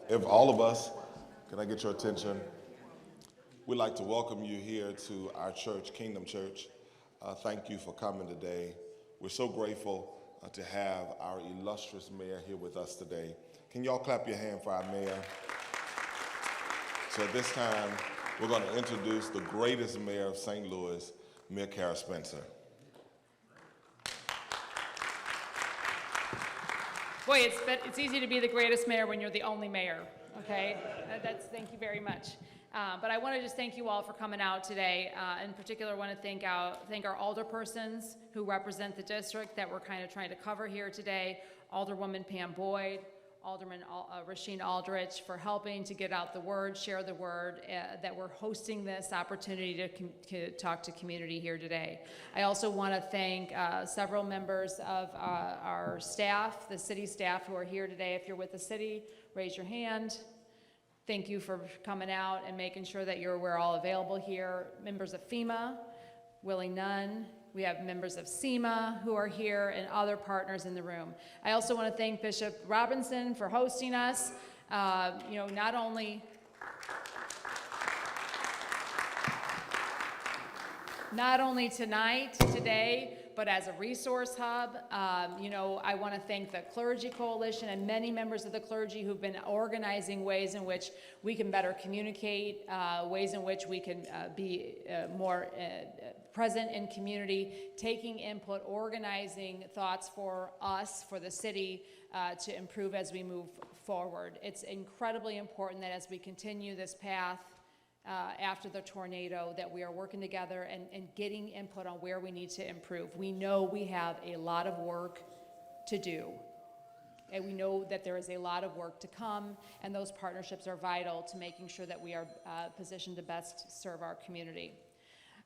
If all of us, can I get your attention? We'd like to welcome you here to our church, Kingdom Church. Thank you for coming today. We're so grateful to have our illustrious mayor here with us today. Can y'all clap your hand for our mayor? So at this time, we're going to introduce the greatest mayor of St. Louis, Mayor Cara Spencer. Boy, it's easy to be the greatest mayor when you're the only mayor, okay? Thank you very much. But I want to just thank you all for coming out today. In particular, I want to thank our alderpersons who represent the district that we're kind of trying to cover here today. Alderwoman Pam Boyd, Alderman Rasheen Aldrich for helping to get out the word, share the word, that we're hosting this opportunity to talk to community here today. I also want to thank several members of our staff, the city staff who are here today. If you're with the city, raise your hand. Thank you for coming out and making sure that we're all available here. Members of FEMA, Willie Nunn. We have members of SEMA who are here and other partners in the room. I also want to thank Bishop Robinson for hosting us. Not only today, but as a resource hub. I want to thank the Clergy Coalition and many members of the clergy who've been organizing ways in which we can better communicate, ways in which we can be more present in community, taking input, organizing thoughts for us, for the city, to improve as we move forward. It's incredibly important that as we continue this path after the tornado, that we are working together and getting input on where we need to improve. We know we have a lot of work to do, and we know that there is a lot of work to come, and those partnerships are vital to making sure that we are positioned to best serve our community.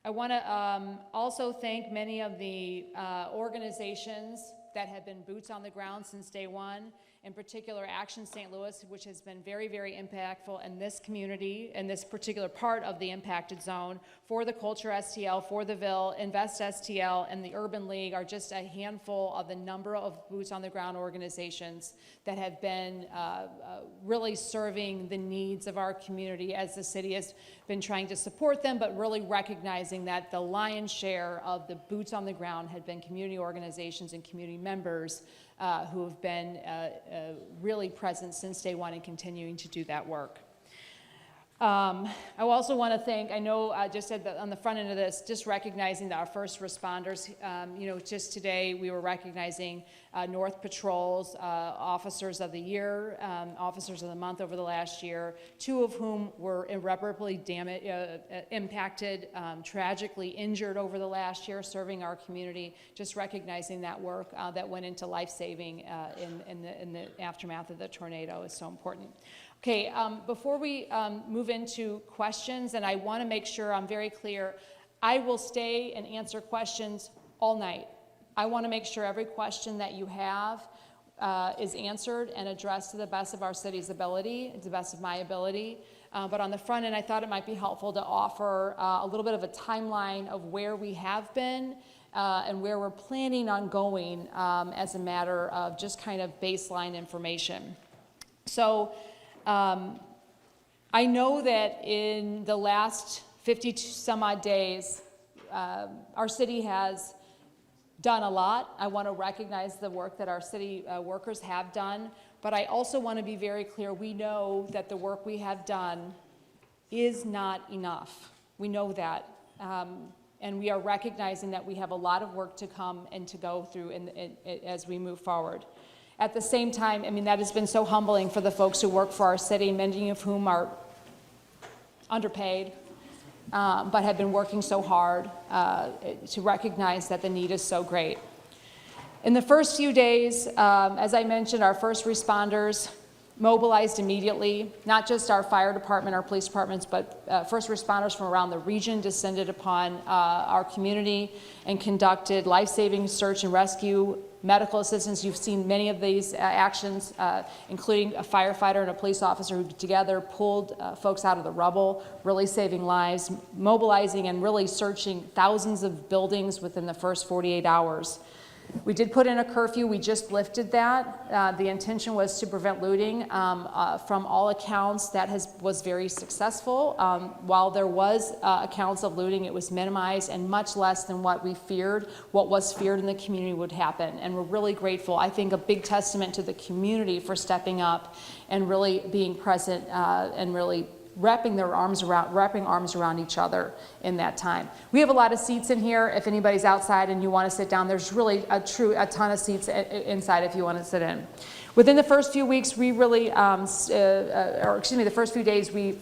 I want to also thank many of the organizations that have been boots on the ground since day one, in particular Action St. Louis, which has been very, very impactful in this community, in this particular part of the impacted zone. For the Culture STL, For the Ville, Invest STL, and the Urban League are just a handful of the number of boots on the ground organizations that have been really serving the needs of our community as the city has been trying to support them, but really recognizing that the lion's share of the boots on the ground had been community organizations and community members who have been really present since day one and continuing to do that work. I also want to thank, I know just said that on the front end of this, just recognizing that our first responders, just today we were recognizing North Patrol's Officers of the Year, Officers of the Month over the last year, two of whom were irreparably impacted, tragically injured over the last year, serving our community. Just recognizing that work that went into life-saving in the aftermath of the tornado is so important. Okay, before we move into questions, and I want to make sure I'm very clear, I will stay and answer questions all night. I want to make sure every question that you have is answered and addressed to the best of our city's ability, to the best of my ability. But on the front end, I thought it might be helpful to offer a little bit of a timeline of where we have been and where we're planning on going as a matter of just kind of baseline information. So, I know that in the last 50 some odd days, our city has done a lot. I want to recognize the work that our city workers have done, but I also want to be very clear. We know that the work we have done is not enough. We know that. And we are recognizing that we have a lot of work to come and to go through as we move forward. At the same time, I mean, that has been so humbling for the folks who work for our city, many of whom are underpaid, but have been working so hard to recognize that the need is so great. In the first few days, as I mentioned, our first responders mobilized immediately. Not just our fire department, our police departments, but first responders from around the region descended upon our community and conducted life-saving search and rescue, medical assistance. You've seen many of these actions, including a firefighter and a police officer who together pulled folks out of the rubble, really saving lives, mobilizing and really searching thousands of buildings within the first 48 hours. We did put in a curfew. We just lifted that. The intention was to prevent looting. From all accounts, that was very successful. While there was accounts of looting, it was minimized and much less than what we feared, what was feared in the community would happen. And we're really grateful. I think a big testament to the community for stepping up and really being present and really wrapping arms around each other in that time. We have a lot of seats in here. If anybody's outside and you want to sit down, there's really a ton of seats inside if you want to sit in. Within the first few weeks, we really, the first few days, we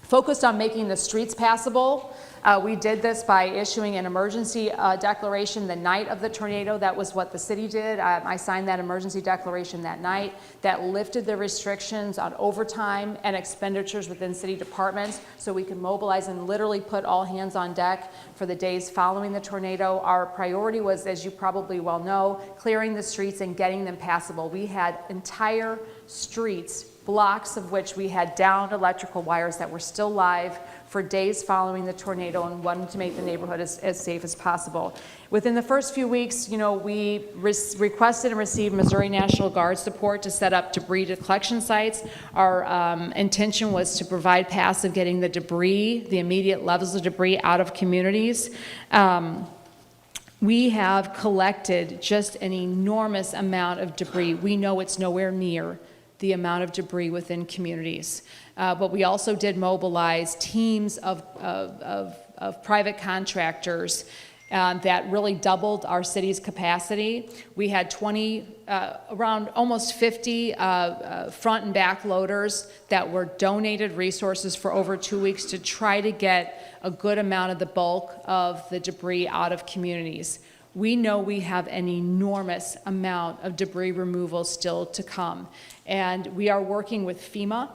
focused on making the streets passable. We did this by issuing an emergency declaration the night of the tornado. That was what the city did. I signed that emergency declaration that night. That lifted the restrictions on overtime and expenditures within city departments so we could mobilize and literally put all hands on deck for the days following the tornado. Our priority was, as you probably well know, clearing the streets and getting them passable. We had entire streets, blocks of which we had downed electrical wires that were still live for days following the tornado and wanted to make the neighborhood as safe as possible. Within the first few weeks, we requested and received Missouri National Guard support to set up debris collection sites. Our intention was to provide passive getting the debris, the immediate levels of debris out of communities. We have collected just an enormous amount of debris. We know it's nowhere near the amount of debris within communities. But we also did mobilize teams of private contractors that really doubled our city's capacity. We had around almost 50 front and back loaders that were donated resources for over 2 weeks to try to get a good amount of the bulk of the debris out of communities. We know we have an enormous amount of debris removal still to come. And we are working with FEMA.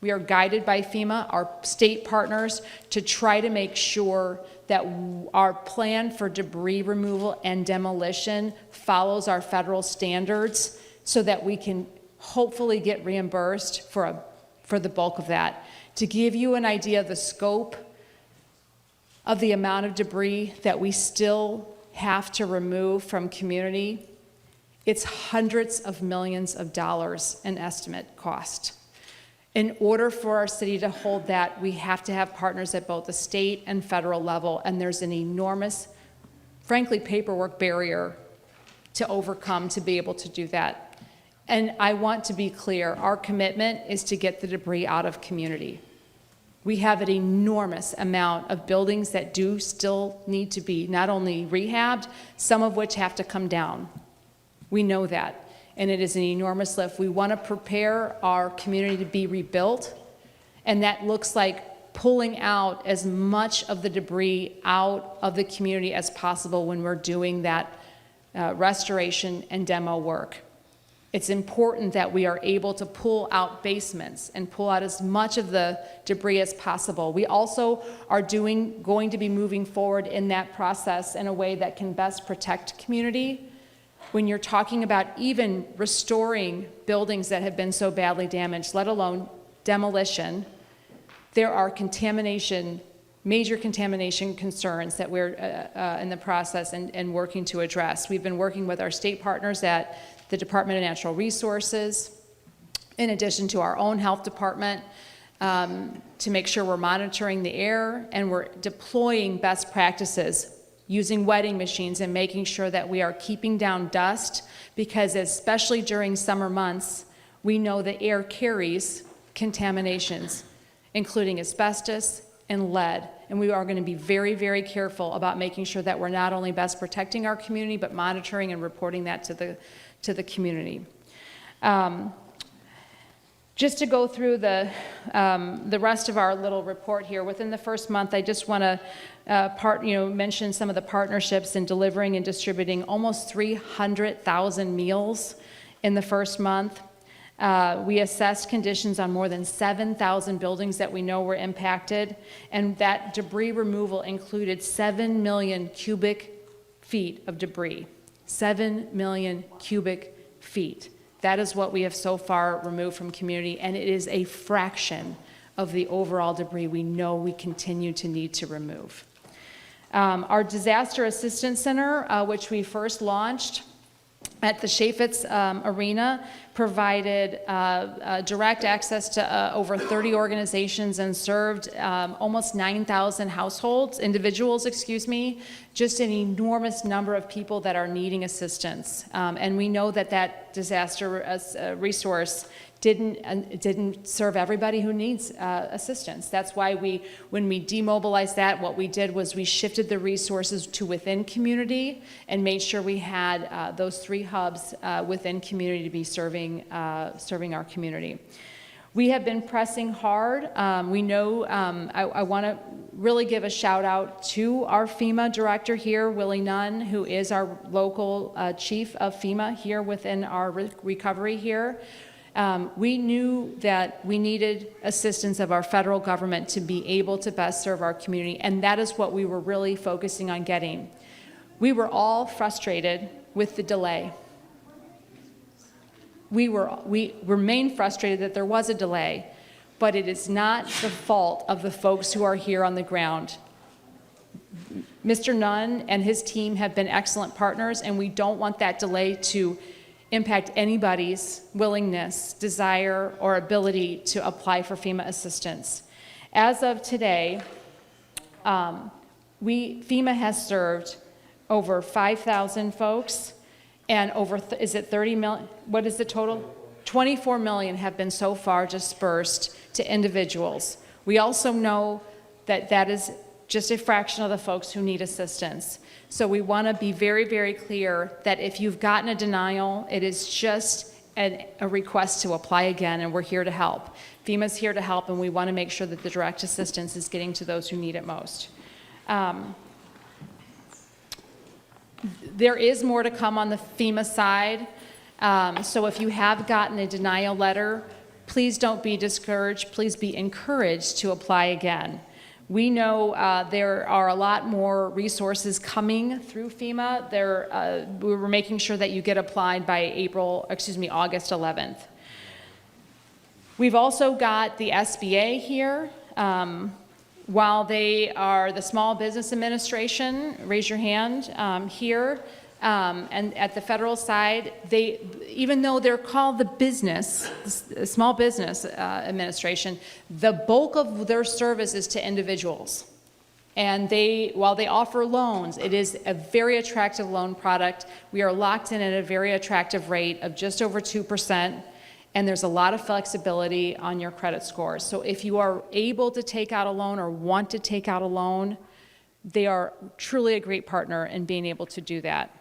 We are guided by FEMA, our state partners, to try to make sure that our plan for debris removal and demolition follows our federal standards so that we can hopefully get reimbursed for the bulk of that. To give you an idea of the scope of the amount of debris that we still have to remove from community, it's hundreds of millions of dollars in estimate cost. In order for our city to hold that, we have to have partners at both the state and federal level, and there's an enormous, frankly, paperwork barrier to overcome to be able to do that. And I want to be clear, our commitment is to get the debris out of community. We have an enormous amount of buildings that do still need to be not only rehabbed, some of which have to come down. We know that, and it is an enormous lift. We want to prepare our community to be rebuilt, and that looks like pulling out as much of the debris out of the community as possible when we're doing that restoration and demo work. It's important that we are able to pull out basements and pull out as much of the debris as possible. We also are going to be moving forward in that process in a way that can best protect community. When you're talking about even restoring buildings that have been so badly damaged, let alone demolition, there are major contamination concerns that we're in the process and working to address. We've been working with our state partners at the Department of Natural Resources, in addition to our own health department, to make sure we're monitoring the air and we're deploying best practices using wetting machines and making sure that we are keeping down dust, because especially during summer months, we know the air carries contaminations, including asbestos and lead. And we are going to be very, very careful about making sure that we're not only best protecting our community, but monitoring and reporting that to the community. Just to go through the rest of our little report here, within the first month, I just want to mention some of the partnerships in delivering and distributing almost 300,000 meals in the first month. We assessed conditions on more than 7,000 buildings that we know were impacted, and that debris removal included 7 million cubic feet of debris. 7 million cubic feet. That is what we have so far removed from community, and it is a fraction of the overall debris we know we continue to need to remove. Our Disaster Assistance Center, which we first launched at the Chaffetz Arena, provided direct access to over 30 organizations and served almost 9,000 individuals, just an enormous number of people that are needing assistance. And we know that that disaster resource didn't serve everybody who needs assistance. That's why when we demobilized that, what we did was we shifted the resources to within community and made sure we had those 3 hubs within community to be serving our community. We have been pressing hard. We know, I want to really give a shout out to our FEMA director here, Willie Nunn, who is our local chief of FEMA here within our recovery here. We knew that we needed assistance of our federal government to be able to best serve our community, and that is what we were really focusing on getting. We were all frustrated with the delay. We remain frustrated that there was a delay, but it is not the fault of the folks who are here on the ground. Mr. Nunn and his team have been excellent partners, and we don't want that delay to impact anybody's willingness, desire, or ability to apply for FEMA assistance. As of today, FEMA has served over 5,000 folks, and is it 30 million? What is the total? 24 million have been so far dispersed to individuals. We also know that that is just a fraction of the folks who need assistance. So we want to be very, very clear that if you've gotten a denial, it is just a request to apply again, and we're here to help. FEMA's here to help, and we want to make sure that the direct assistance is getting to those who need it most. There is more to come on the FEMA side. So if you have gotten a denial letter, please don't be discouraged. Please be encouraged to apply again. We know there are a lot more resources coming through FEMA. We were making sure that you get applied by August 11th. We've also got the SBA here. While they are the Small Business Administration, raise your hand here, and at the federal side, even though they're called the Small Business Administration, the bulk of their service is to individuals. And while they offer loans, it is a very attractive loan product. We are locked in at a very attractive rate of just over 2%, and there's a lot of flexibility on your credit scores. So if you are able to take out a loan or want to take out a loan, they are truly a great partner in being able to do that.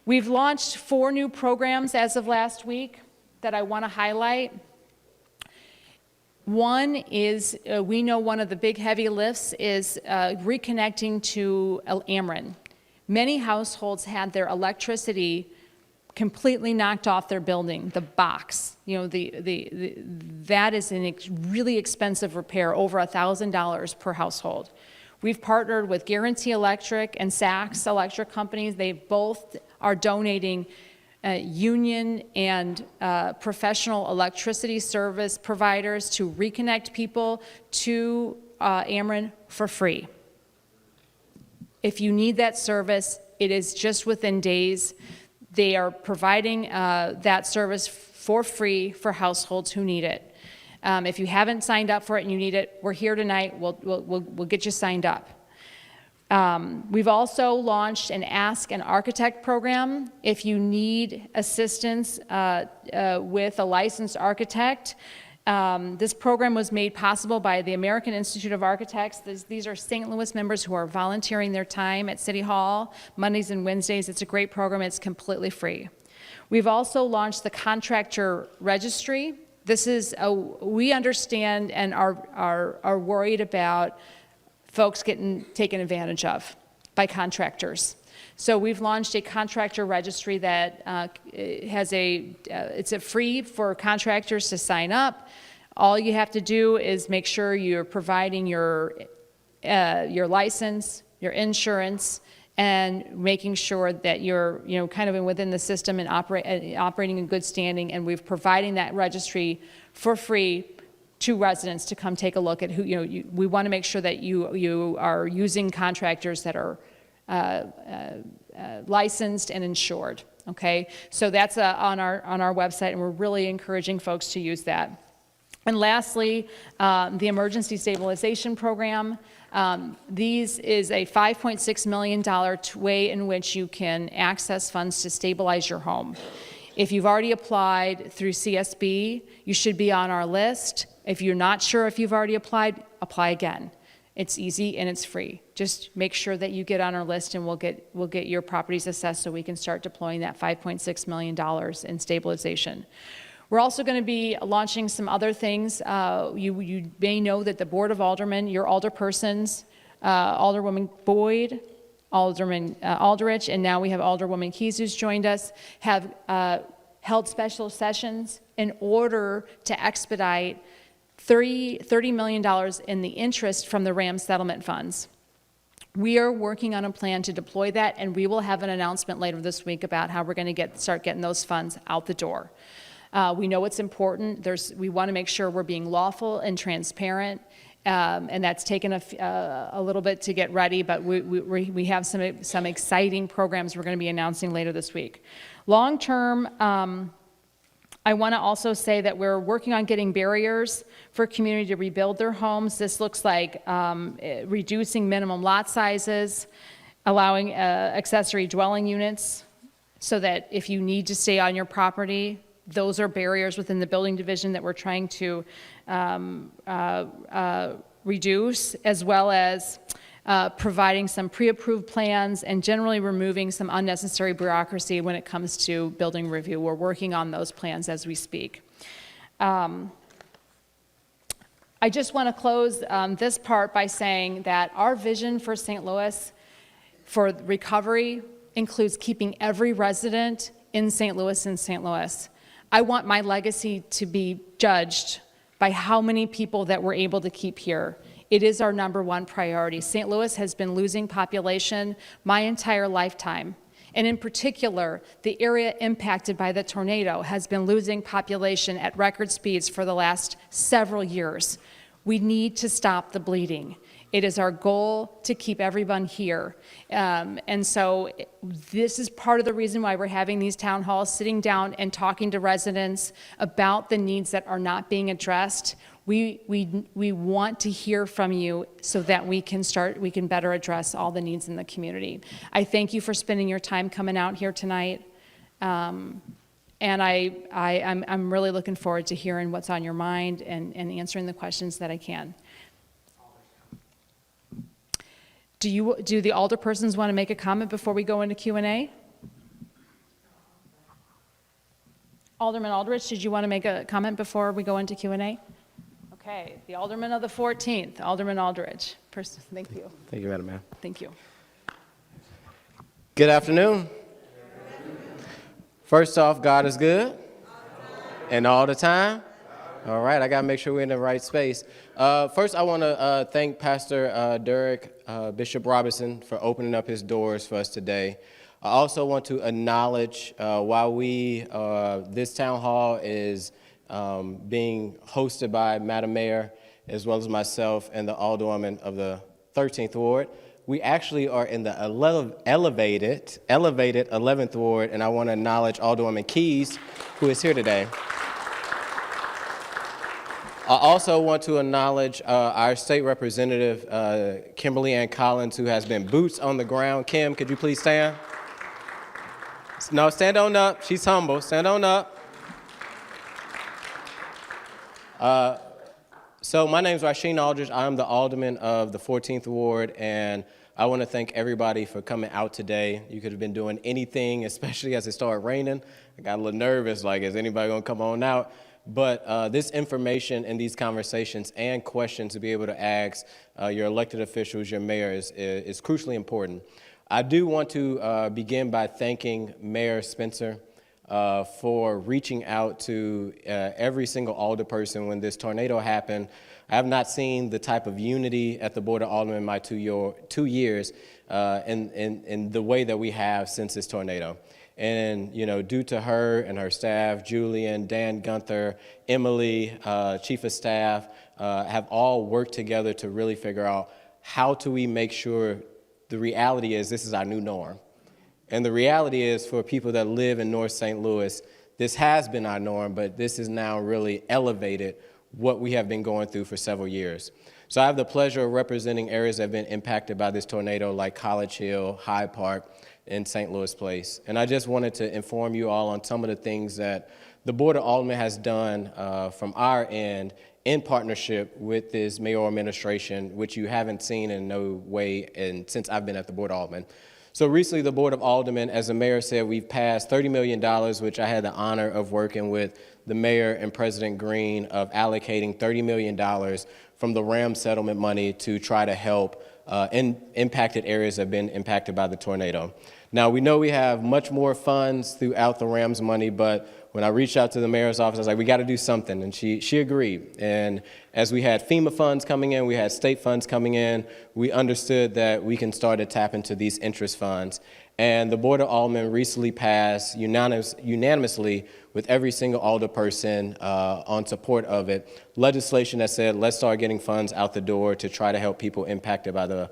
We've launched 4 new programs as of last week that I want to highlight. One is, we know one of the big heavy lifts is reconnecting to Ameren. Many households had their electricity completely knocked off their building, the box. That is a really expensive repair, over $1,000 per household. We've partnered with Guarantee Electric and Saks Electric companies. They both are donating union and professional electricity service providers to reconnect people to Ameren for free. If you need that service, it is just within days. They are providing that service for free for households who need it. If you haven't signed up for it and you need it, we're here tonight. We'll get you signed up. We've also launched an Ask an Architect program. If you need assistance with a licensed architect, this program was made possible by the American Institute of Architects. These are St. Louis members who are volunteering their time at City Hall Mondays and Wednesdays. It's a great program. It's completely free. We've also launched the Contractor Registry. This is we understand and are worried about folks getting taken advantage of by contractors. So we've launched a contractor registry that it's free for contractors to sign up. All you have to do is make sure you're providing your license, your insurance, and making sure that you're kind of within the system and operating in good standing. And we're providing that registry for free to residents to come take a look at who we want to make sure that you are using contractors that are licensed and insured. okay? So that's on our website, and we're really encouraging folks to use that. And lastly, the Emergency Stabilization Program. These is a $5.6 million way in which you can access funds to stabilize your home. If you've already applied through CSB, you should be on our list. If you're not sure if you've already applied, apply again. It's easy and it's free. Just make sure that you get on our list, and we'll get your properties assessed so we can start deploying that $5.6 million in stabilization. We're also going to be launching some other things. You may know that the Board of Aldermen, your alderpersons, Alderwoman Boyd, Alderman Aldrich, and now we have Alderwoman Keys who's joined us, have held special sessions in order to expedite $30 million in the interest from the RAM settlement funds. We are working on a plan to deploy that, and we will have an announcement later this week about how we're going to start getting those funds out the door. We know it's important. We want to make sure we're being lawful and transparent, and that's taken a little bit to get ready, but we have some exciting programs we're going to be announcing later this week. Long term, I want to also say that we're working on getting barriers for community to rebuild their homes. This looks like reducing minimum lot sizes, allowing accessory dwelling units, so that if you need to stay on your property, those are barriers within the building division that we're trying to reduce, as well as providing some pre-approved plans and generally removing some unnecessary bureaucracy when it comes to building review. We're working on those plans as we speak. I just want to close this part by saying that our vision for St. Louis for recovery includes keeping every resident in St. Louis in St. Louis. I want my legacy to be judged by how many people that we're able to keep here. It is our #1 priority. St. Louis has been losing population my entire lifetime. And in particular, the area impacted by the tornado has been losing population at record speeds for the last several years. We need to stop the bleeding. It is our goal to keep everyone here. And so this is part of the reason why we're having these town halls, sitting down and talking to residents about the needs that are not being addressed. We want to hear from you so that we can better address all the needs in the community. I thank you for spending your time coming out here tonight. And I'm really looking forward to hearing what's on your mind and answering the questions that I can. Do the alderpersons want to make a comment before we go into Q&A? Alderman Aldrich, did you want to make a comment before we go into Q&A? Okay, the Alderman of the 14th, Alderman Aldrich. Thank you. Thank you, Madam Mayor. Thank you. Good afternoon. First off, God is good and all the time. All right, I got to make sure we're in the right space. First, I want to thank Pastor Derek Bishop Robinson for opening up his doors for us today. I also want to acknowledge while this town hall is being hosted by Madam Mayor, as well as myself and the Alderwoman of the 13th Ward, we actually are in the elevated 11th Ward, and I want to acknowledge Alderwoman Keys, who is here today. I also want to acknowledge our state representative, Kimberly Ann Collins, who has been boots on the ground. Kim, could you please stand? No, stand on up. She's humble. Stand on up. So my name is Rasheen Aldridge. I'm the alderman of the 14th Ward, and I want to thank everybody for coming out today. You could have been doing anything, especially as it started raining. I got a little nervous, like, is anybody going to come on out? But this information and these conversations and questions to be able to ask your elected officials, your mayor, is crucially important. I do want to begin by thanking Mayor Spencer for reaching out to every single alderperson when this tornado happened. I have not seen the type of unity at the Board of Aldermen in my 2 years in the way that we have since this tornado. And, you know, due to her and her staff, Julian, Dan Gunther, Emily, Chief of Staff, have all worked together to really figure out how do we make sure the reality is this is our new norm. And the reality is, for people that live in North St. Louis, this has been our norm, but this is now really elevated what we have been going through for several years. So I have the pleasure of representing areas that have been impacted by this tornado, like College Hill, Hyde Park, and St. Louis Place. And I just wanted to inform you all on some of the things that the Board of Aldermen has done from our end in partnership with this mayoral administration, which you haven't seen in no way since I've been at the Board of Aldermen. So recently, the Board of Aldermen, as the mayor said, we've passed $30 million, which I had the honor of working with the mayor and President Green of allocating $30 million from the RAM settlement money to try to help impacted areas that have been impacted by the tornado. Now, we know we have much more funds throughout the RAMS money, but when I reached out to the mayor's office, I was like, we got to do something, and she agreed. And as we had FEMA funds coming in, we had state funds coming in, we understood that we can start to tap into these interest funds. And the Board of Aldermen recently passed unanimously with every single alderperson on support of it, legislation that said, let's start getting funds out the door to try to help people impacted by the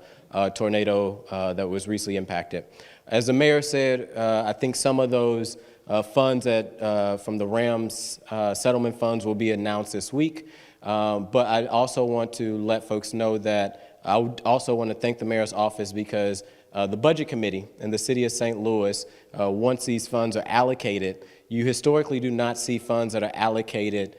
tornado that was recently impacted. As the mayor said, I think some of those funds from the RAMS settlement funds will be announced this week. But I also want to let folks know that I would also want to thank the mayor's office because the budget committee in the city of St. Louis, once these funds are allocated, you historically do not see funds that are allocated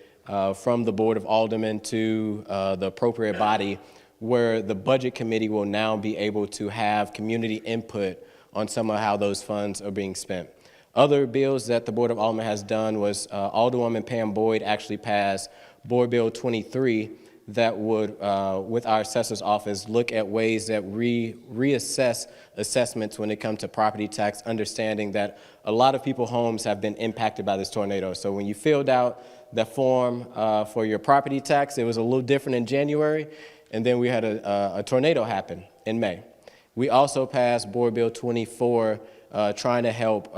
from the Board of Aldermen to the appropriate body, where the budget committee will now be able to have community input on some of how those funds are being spent. Other bills that the Board of Aldermen has done was Alderwoman Pam Boyd actually passed Board Bill 23 that would, with our assessor's office, look at ways that reassess assessments when it comes to property tax, understanding that a lot of people's homes have been impacted by this tornado. So when you filled out the form for your property tax, it was a little different in January, and then we had a tornado happen in May. We also passed Board Bill 24, trying to help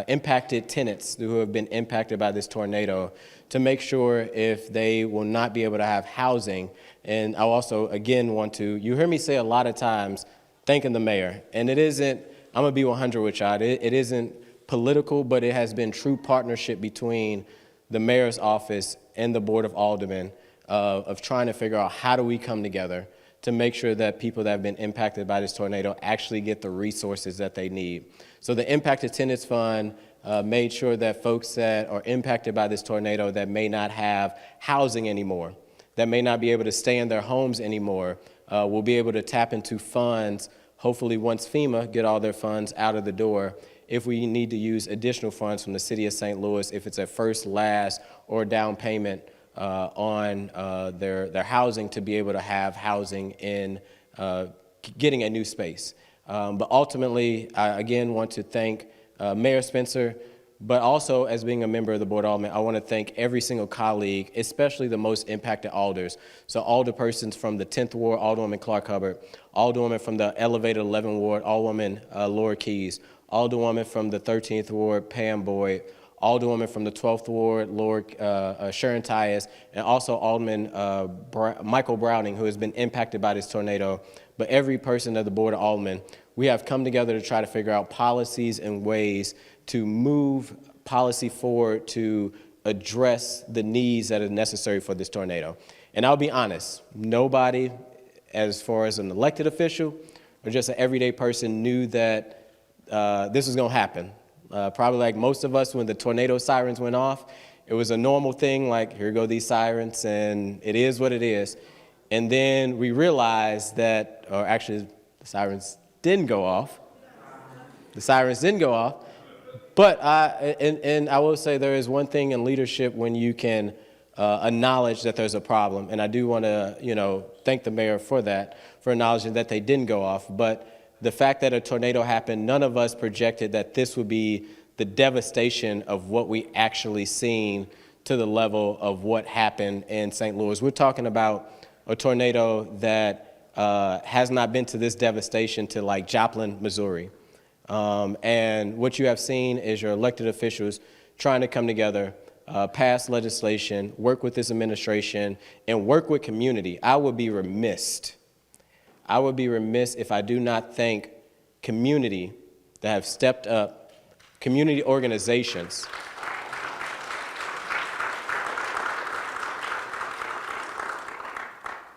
impacted tenants who have been impacted by this tornado to make sure if they will not be able to have housing. And I also, again, want to, you hear me say a lot of times, thanking the mayor. And it isn't, I'm gonna be 100 with y'all, it isn't political, but it has been true partnership between the mayor's office and the Board of Aldermen of trying to figure out how do we come together to make sure that people that have been impacted by this tornado actually get the resources that they need. So the Impacted Tenants Fund made sure that folks that are impacted by this tornado that may not have housing anymore, that may not be able to stay in their homes anymore, will be able to tap into funds, hopefully once FEMA get all their funds out of the door, if we need to use additional funds from the city of St. Louis, if it's a first, last, or down payment on their housing to be able to have housing in getting a new space. But ultimately, I again want to thank Mayor Spencer, but also as being a member of the Board of Aldermen, I want to thank every single colleague, especially the most impacted alders. So alderpersons from the 10th Ward, Alderwoman Clark Hubbard, Alderwoman from the elevated 11th Ward, Alderwoman Laura Keys, Alderwoman from the 13th Ward, Pam Boyd, Alderwoman from the 12th Ward, Sharon Tyus, and also Alderman Michael Browning, who has been impacted by this tornado. But every person of the Board of Aldermen, we have come together to try to figure out policies and ways to move policy forward to address the needs that are necessary for this tornado. And I'll be honest, nobody, as far as an elected official or just an everyday person, knew that this was going to happen. Probably like most of us, when the tornado sirens went off, it was a normal thing, like, here go these sirens, and it is what it is. And then we realized that, or actually, the sirens didn't go off. The sirens didn't go off. But and I will say there is one thing in leadership when you can acknowledge that there's a problem. And I do want to, thank the mayor for that, for acknowledging that they didn't go off. But the fact that a tornado happened, none of us projected that this would be the devastation of what we actually seen to the level of what happened in St. Louis. We're talking about a tornado that has not been to this devastation to like Joplin, Missouri. And what you have seen is your elected officials trying to come together, pass legislation, work with this administration, and work with community. I would be remiss if I do not thank community that have stepped up, community organizations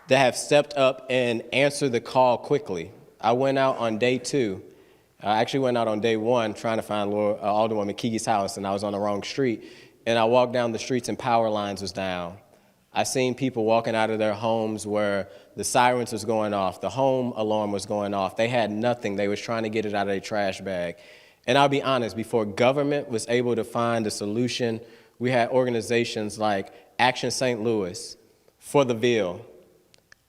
that have stepped up and answered the call quickly. I went out on day 2. I actually went out on day 1 trying to find Alderwoman Keege's house, and I was on the wrong street. And I walked down the streets and power lines was down. I seen people walking out of their homes where the sirens was going off, the home alarm was going off. They had nothing. They was trying to get it out of their trash bag. And I'll be honest, before government was able to find a solution, we had organizations like Action St. Louis, For the Ville,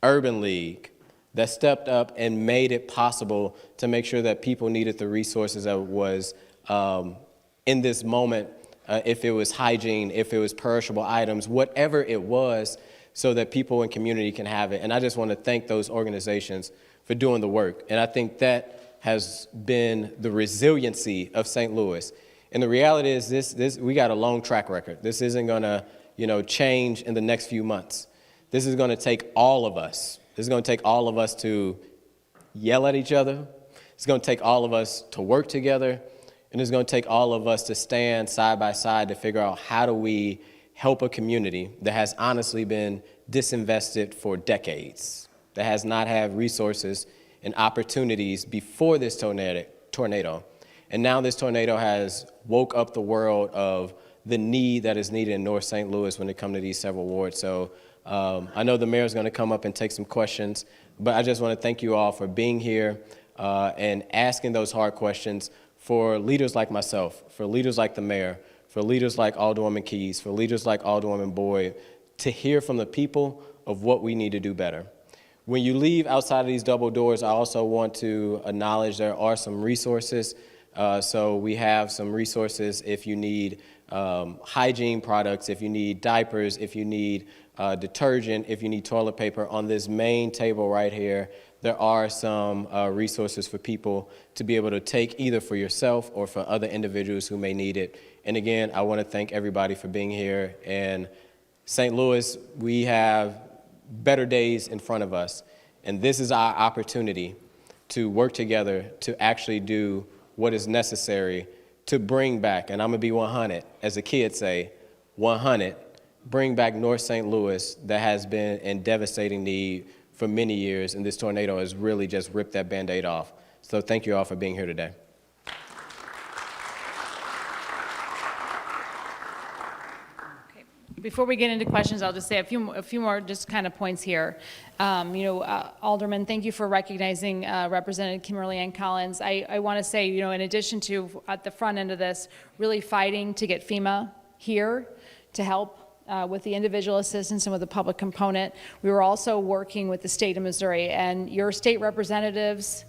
Urban League, that stepped up and made it possible to make sure that people needed the resources that was in this moment, if it was hygiene, if it was perishable items, whatever it was, so that people in community can have it. And I just want to thank those organizations for doing the work. And I think that has been the resiliency of St. Louis. And the reality is this we got a long track record. This isn't going to change in the next few months. This is going to take all of us. This is going to take all of us to yell at each other. It's going to take all of us to work together. And it's going to take all of us to stand side by side to figure out how do we help a community that has honestly been disinvested for decades, that has not had resources and opportunities before this tornado. And now this tornado has woke up the world of the need that is needed in North St. Louis when it comes to these several wards. So I know the mayor is going to come up and take some questions, but I just want to thank you all for being here and asking those hard questions for leaders like myself, for leaders like the mayor, for leaders like Alderwoman Keys, for leaders like Alderwoman Boyd, to hear from the people of what we need to do better. When you leave outside of these double doors, I also want to acknowledge there are some resources. So we have some resources if you need hygiene products, if you need diapers, if you need detergent, if you need toilet paper. On this main table right here, there are some resources for people to be able to take either for yourself or for other individuals who may need it. And again, I want to thank everybody for being here. And St. Louis, we have better days in front of us. And this is our opportunity to work together to actually do what is necessary to bring back, and I'm going to be 100, as the kids say, 100, bring back North St. Louis that has been in devastating need for many years, and this tornado has really just ripped that Band-Aid off. So thank you all for being here today. Before we get into questions, I'll just say a few more just kind of points here. Alderman, thank you for recognizing Representative Kimberly Ann Collins. I want to say, in addition to at the front end of this, really fighting to get FEMA here to help with the individual assistance and with the public component, we were also working with the state of Missouri, and your state representatives,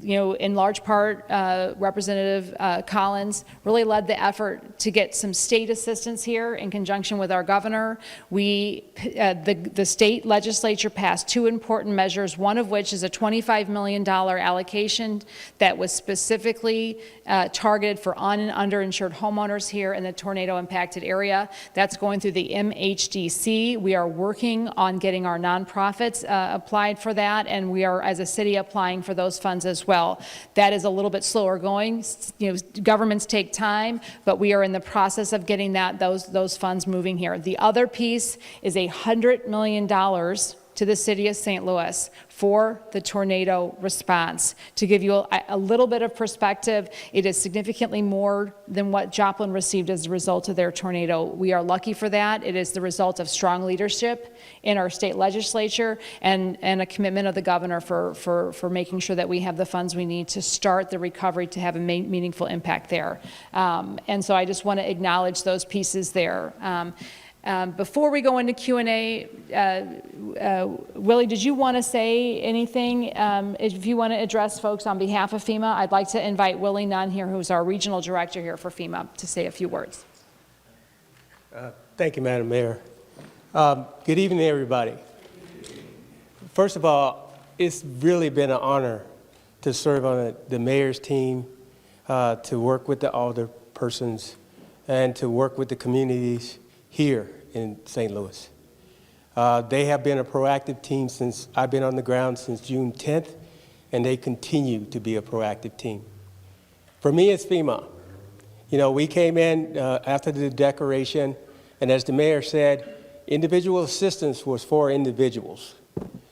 in large part, Representative Collins really led the effort to get some state assistance here in conjunction with our governor. The state legislature passed 2 important measures, one of which is a $25 million allocation that was specifically targeted for un- and underinsured homeowners here in the tornado impacted area. That's going through the MHDC. We are working on getting our nonprofits applied for that, and we are, as a city, applying for those funds as well. That is a little bit slower going. Governments take time, but we are in the process of getting those funds moving here. The other piece is $100 million to the city of St. Louis for the tornado response. To give you a little bit of perspective, it is significantly more than what Joplin received as a result of their tornado. We are lucky for that. It is the result of strong leadership in our state legislature and a commitment of the governor for making sure that we have the funds we need to start the recovery to have a meaningful impact there. And so I just want to acknowledge those pieces there. Before we go into Q&A, Willie, did you want to say anything? If you want to address folks on behalf of FEMA, I'd like to invite Willie Nunn here, who's our regional director here for FEMA, to say a few words. Thank you, Madam Mayor. Good evening, everybody. First of all, it's really been an honor to serve on the mayor's team, to work with the alderpersons, and to work with the communities here in St. Louis. They have been a proactive team since I've been on the ground since June 10th, and they continue to be a proactive team. For me, it's FEMA. You know, we came in after the declaration, and as the mayor said, individual assistance was for individuals,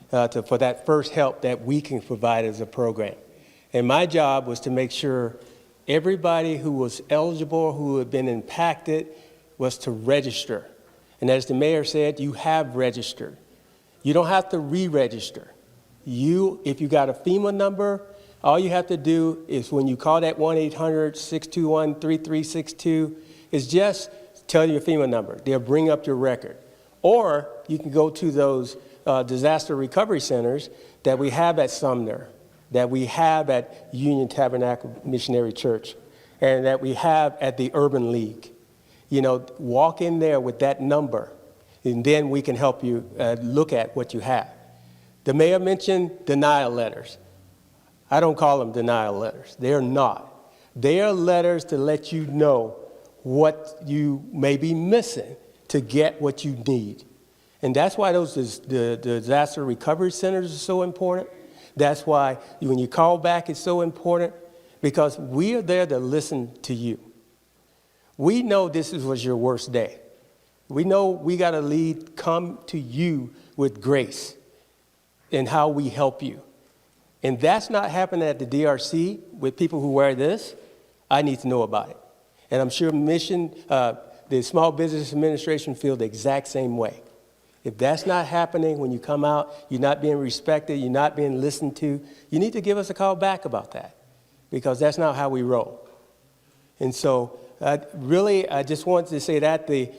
for that first help that we can provide as a program. And my job was to make sure everybody who was eligible, who had been impacted, was to register. And as the mayor said, you have registered. You don't have to re-register. If you got a FEMA number, all you have to do is when you call that 1-800-621-3362, is just tell your FEMA number. They'll bring up your record. Or you can go to those disaster recovery centers that we have at Sumner, that we have at Union Tabernacle Missionary Church, and that we have at the Urban League. You know, walk in there with that number, and then we can help you look at what you have. The mayor mentioned denial letters. I don't call them denial letters. They're not. They are letters to let you know what you may be missing to get what you need. And that's why the disaster recovery centers are so important. That's why when you call back, it's so important, because we are there to listen to you. We know this was your worst day. We know we got to come to you with grace and how we help you. And that's not happening at the DRC with people who wear this. I need to know about it. And I'm sure the Small Business Administration feel the exact same way. If that's not happening when you come out, you're not being respected, you're not being listened to, you need to give us a call back about that, because that's not how we roll. And so really, I just wanted to say that the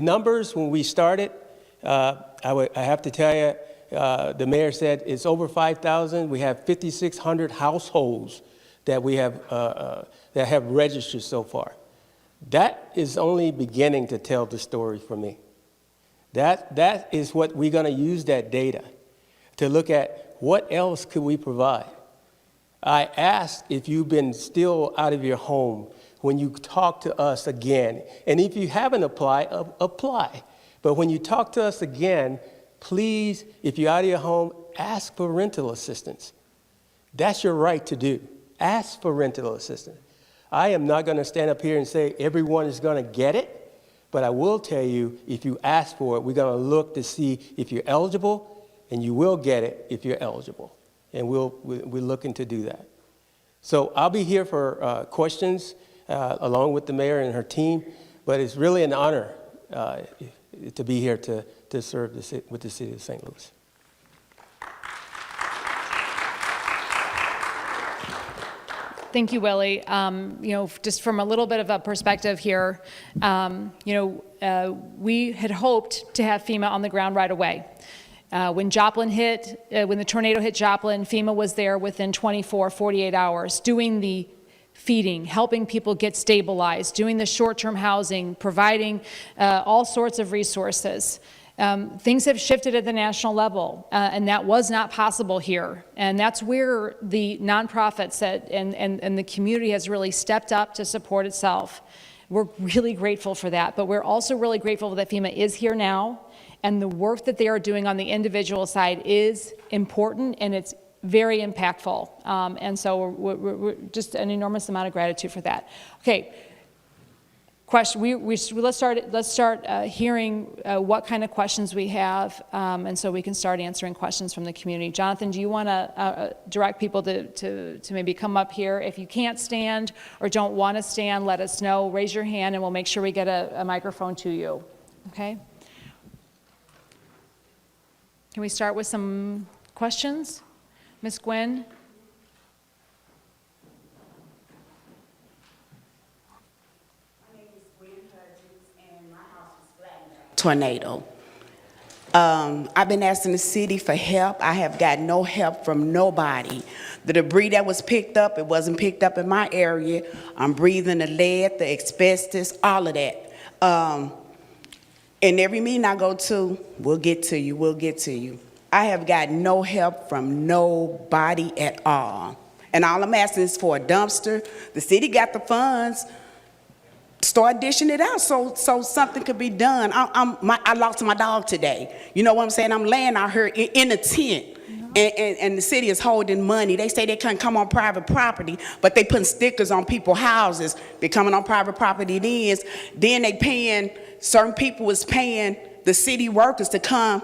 numbers when we started, I have to tell you, the mayor said it's over 5,000. We have 5,600 households that we have that have registered so far. That is only beginning to tell the story for me. That is what we're going to use that data to look at what else could we provide. I asked if you've been still out of your home when you talk to us again. And if you haven't applied, apply. But when you talk to us again, please, if you're out of your home, ask for rental assistance. That's your right to do. Ask for rental assistance. I am not going to stand up here and say everyone is going to get it, but I will tell you, if you ask for it, we're going to look to see if you're eligible, and you will get it if you're eligible. And we're looking to do that. So I'll be here for questions along with the mayor and her team, but it's really an honor to be here to serve with the city of St. Louis. Thank you, Willie. Just from a little bit of a perspective here, we had hoped to have FEMA on the ground right away. When the tornado hit Joplin, FEMA was there within 48 hours, doing the feeding, helping people get stabilized, doing the short-term housing, providing all sorts of resources. Things have shifted at the national level, and that was not possible here. And that's where the nonprofits and the community has really stepped up to support itself. We're really grateful for that, but we're also really grateful that FEMA is here now, and the work that they are doing on the individual side is important, and it's very impactful. And so we're just an enormous amount of gratitude for that. Okay. Question. Let's start hearing what kind of questions we have, and so we can start answering questions from the community. Jonathan, do you want to direct people to maybe come up here? If you can't stand or don't want to stand, let us know. Raise your hand, and we'll make sure we get a microphone to you. Okay? Can we start with some questions? Ms. Gwen? Tornado. I've been asking the city for help. I have got no help from nobody. The debris that was picked up, it wasn't picked up in my area. I'm breathing the lead, the asbestos, all of that. And every meeting I go to, we'll get to you, we'll get to you. I have got no help from nobody at all. And all I'm asking is for a dumpster. The city got the funds. Start dishing it out so something could be done. I lost my dog today. You know what I'm saying? I'm laying out here in a tent. and the city is holding money. They say they can't come on private property, but they putting stickers on people's houses. They're coming on private property then they paying, certain people is paying the city workers to come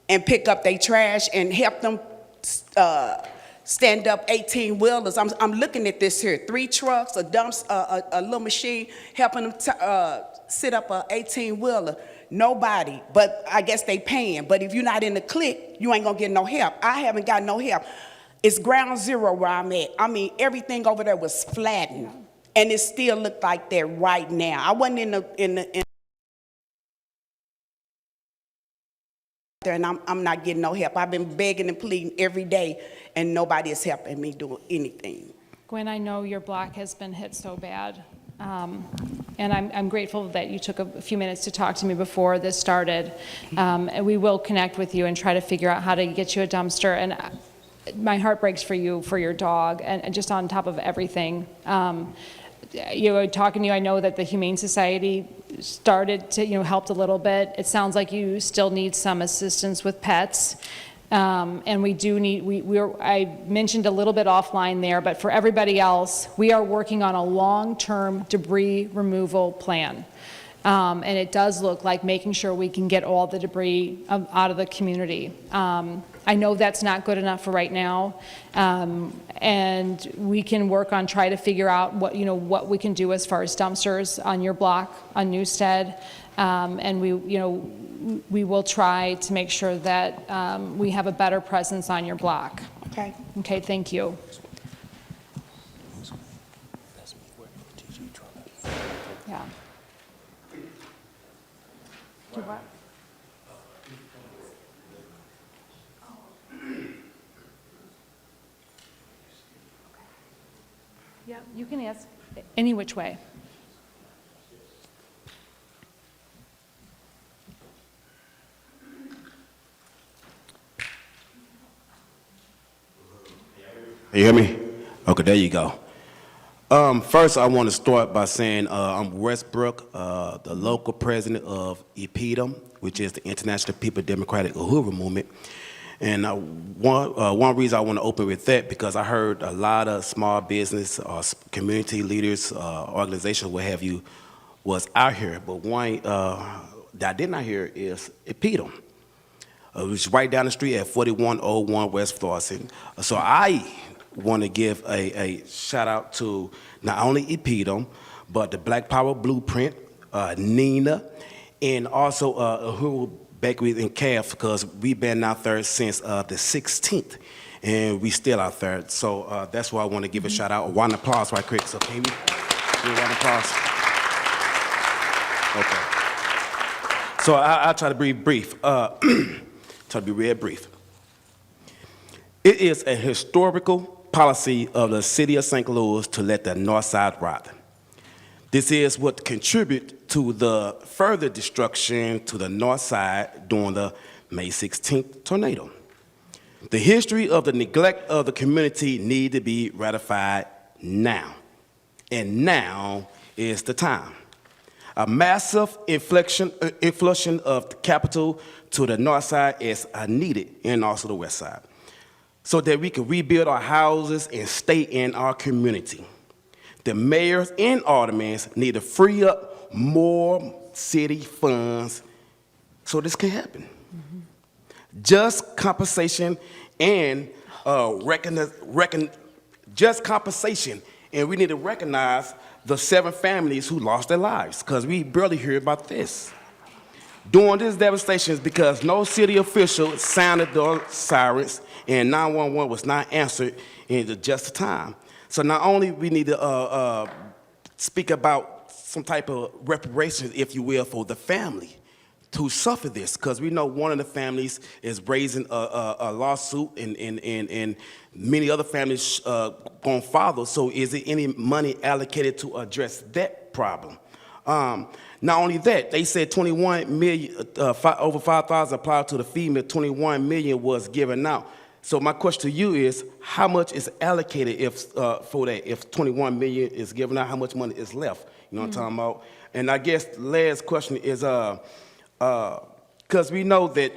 and pick up their trash and help them stand up 18-wheelers. I'm looking at this here, 3 trucks, a little machine, helping them sit up a 18-wheeler. Nobody, but I guess they paying. But if you're not in the clique, you ain't gonna get no help. I haven't got no help. It's ground zero where I'm at. I mean, everything over there was flattened, and it still looked like that right now. I wasn't in there, and I'm not getting no help. I've been begging and pleading every day, and nobody is helping me do anything. Gwen, I know your block has been hit so bad. And I'm grateful that you took a few minutes to talk to me before this started. And we will connect with you and try to figure out how to get you a dumpster. And my heart breaks for you, for your dog, and just on top of everything. Talking to you, I know that the Humane Society started to, helped a little bit. It sounds like you still need some assistance with pets. And we do need, I mentioned a little bit offline there, but for everybody else, we are working on a long-term debris removal plan. And it does look like making sure we can get all the debris out of the community. I know that's not good enough for right now. And we can work on try to figure out what we can do as far as dumpsters on your block, on Newstead. And we will try to make sure that we have a better presence on your block. Okay. Okay, thank you. Yeah. Do what? Yeah, you can ask any which way. You hear me? Okay, there you go. First, I want to start by saying I'm Westbrook, the local president of EPDM, which is the International People Democratic Uhuru Movement. And one reason I want to open with that, because I heard a lot of small business, community leaders, organizations, what have you, was out here. But one that I did not hear is EPDM. It was right down the street at 4101 West Florissant. So I want to give a shout out to not only EPDM, but the Black Power Blueprint, Nina, and also Uhuru Bakery and Calf, because we've been out there since the 16th, and we still out there. So that's why I want to give a shout out. A round of applause right quick. So can we give a round of applause? Okay. So I'll try to be brief. Try to be real brief. It is a historical policy of the city of St. Louis to let the north side rot. This is what contribute to the further destruction to the north side during the May 16th tornado. The history of the neglect of the community need to be ratified now. And now is the time. A massive inflection of the capital to the north side is needed, and also the west side, so that we can rebuild our houses and stay in our community. The mayors and aldermen need to free up more city funds so this can happen. Mm-hmm. Just compensation and just compensation, and we need to recognize the 7 families who lost their lives, because we barely hear about this. During this devastation is because no city official sounded the sirens and 911 was not answered in the just time. So not only we need to speak about some type of reparations, if you will, for the family to suffer this, because we know one of the families is raising a lawsuit, and many other families going to follow. So is there any money allocated to address that problem? Not only that, they said 21 million, over 5,000 applied to the FEMA, 21 million was given out. So my question to you is, how much is allocated if for that? If 21 million is given out, how much money is left? You know what I'm talking about? And I guess the last question is, because we know that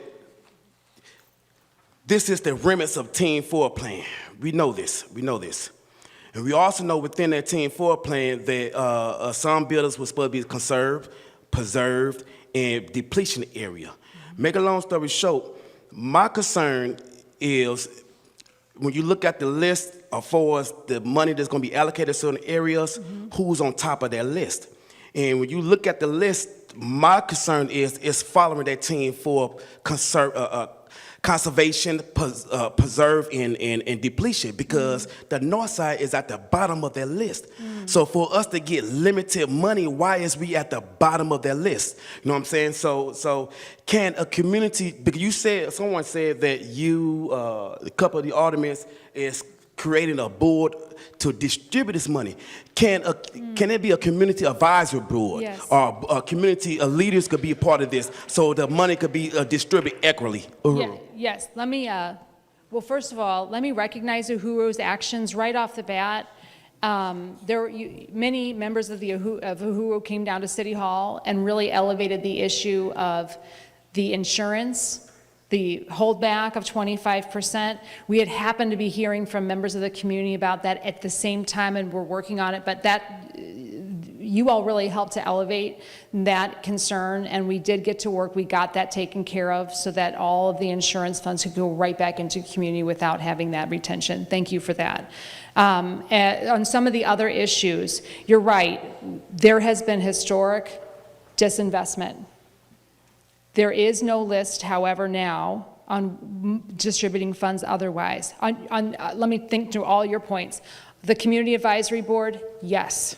This is the remnants of Team 4 plan. We know this. We know this. And we also know within that Team 4 plan that some buildings were supposed to be conserved, preserved, and depletion area. Make a long story short, my concern is when you look at the list as far as the money that's going to be allocated to certain areas, who's on top of that list? And when you look at the list, my concern is following that Team 4 conservation, preserve, and depletion, because the north side is at the bottom of that list. So for us to get limited money, why is we at the bottom of that list? You know what I'm saying? So can a community, because someone said that a couple of the aldermen is creating a board to distribute this money. Can there be a community advisory board? Yes. Or a community of leaders could be a part of this so the money could be distributed equitably? Yes, let me, well, first of all, let me recognize Uhuru's actions right off the bat. Many members of Uhuru came down to City Hall and really elevated the issue of the insurance, the holdback of 25%. We had happened to be hearing from members of the community about that at the same time, and we're working on it, but you all really helped to elevate that concern, and we did get to work. We got that taken care of so that all of the insurance funds could go right back into the community without having that retention. Thank you for that. On some of the other issues, you're right. There has been historic disinvestment. There is no list, however, now on distributing funds otherwise. Let me think through all your points. The Community Advisory Board, yes.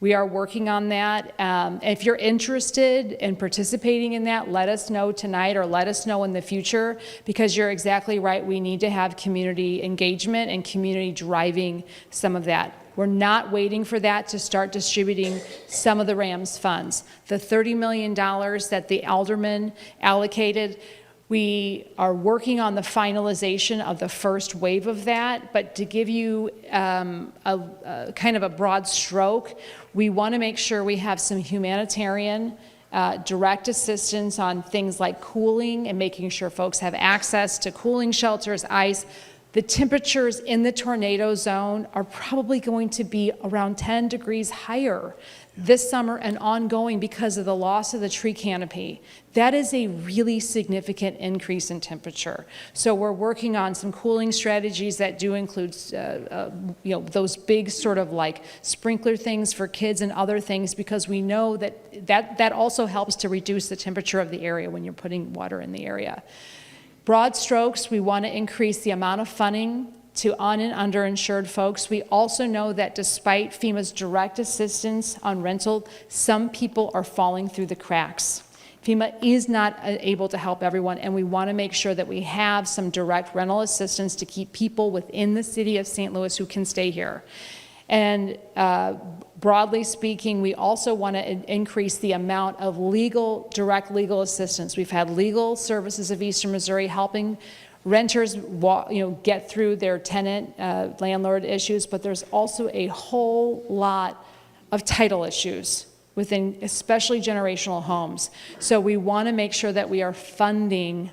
We are working on that. If you're interested in participating in that, let us know tonight or let us know in the future, because you're exactly right. We need to have community engagement and community driving some of that. We're not waiting for that to start distributing some of the RAMS funds. The $30 million that the aldermen allocated, we are working on the finalization of the first wave of that, but to give you a kind of a broad stroke, we want to make sure we have some humanitarian direct assistance on things like cooling and making sure folks have access to cooling shelters, ice. The temperatures in the tornado zone are probably going to be around 10 degrees higher this summer and ongoing because of the loss of the tree canopy. That is a really significant increase in temperature. So we're working on some cooling strategies that do include those big sort of like sprinkler things for kids and other things, because we know that also helps to reduce the temperature of the area when you're putting water in the area. Broad strokes, we want to increase the amount of funding to un- and underinsured folks. We also know that despite FEMA's direct assistance on rental, some people are falling through the cracks. FEMA is not able to help everyone, and we want to make sure that we have some direct rental assistance to keep people within the city of St. Louis who can stay here. And broadly speaking, we also want to increase the amount of direct legal assistance. We've had Legal Services of Eastern Missouri helping renters get through their tenant landlord issues, but there's also a whole lot of title issues within especially generational homes. So we want to make sure that we are funding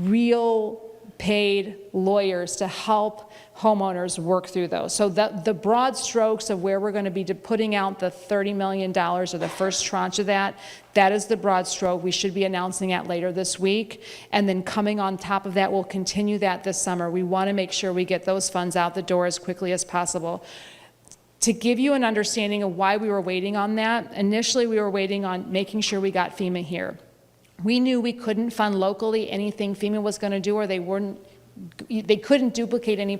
real paid lawyers to help homeowners work through those. So the broad strokes of where we're going to be putting out the $30 million or the first tranche of that is the broad stroke. We should be announcing that later this week. And then coming on top of that, we'll continue that this summer. We want to make sure we get those funds out the door as quickly as possible. To give you an understanding of why we were waiting on that, initially we were waiting on making sure we got FEMA here. We knew we couldn't fund locally anything FEMA was going to do, or they couldn't duplicate any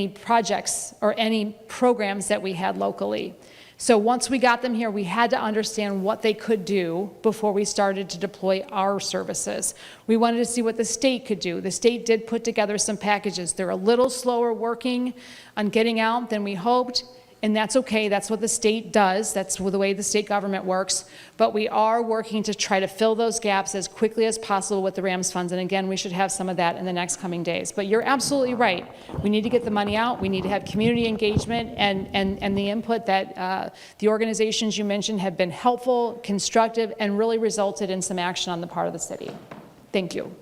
projects or any programs that we had locally. So once we got them here, we had to understand what they could do before we started to deploy our services. We wanted to see what the state could do. The state did put together some packages. They're a little slower working on getting out than we hoped, and that's okay. That's what the state does. That's the way the state government works. But we are working to try to fill those gaps as quickly as possible with the RAMS funds. And again, we should have some of that in the next coming days. But you're absolutely right. We need to get the money out. We need to have community engagement, and the input that the organizations you mentioned have been helpful, constructive, and really resulted in some action on the part of the city. Thank you.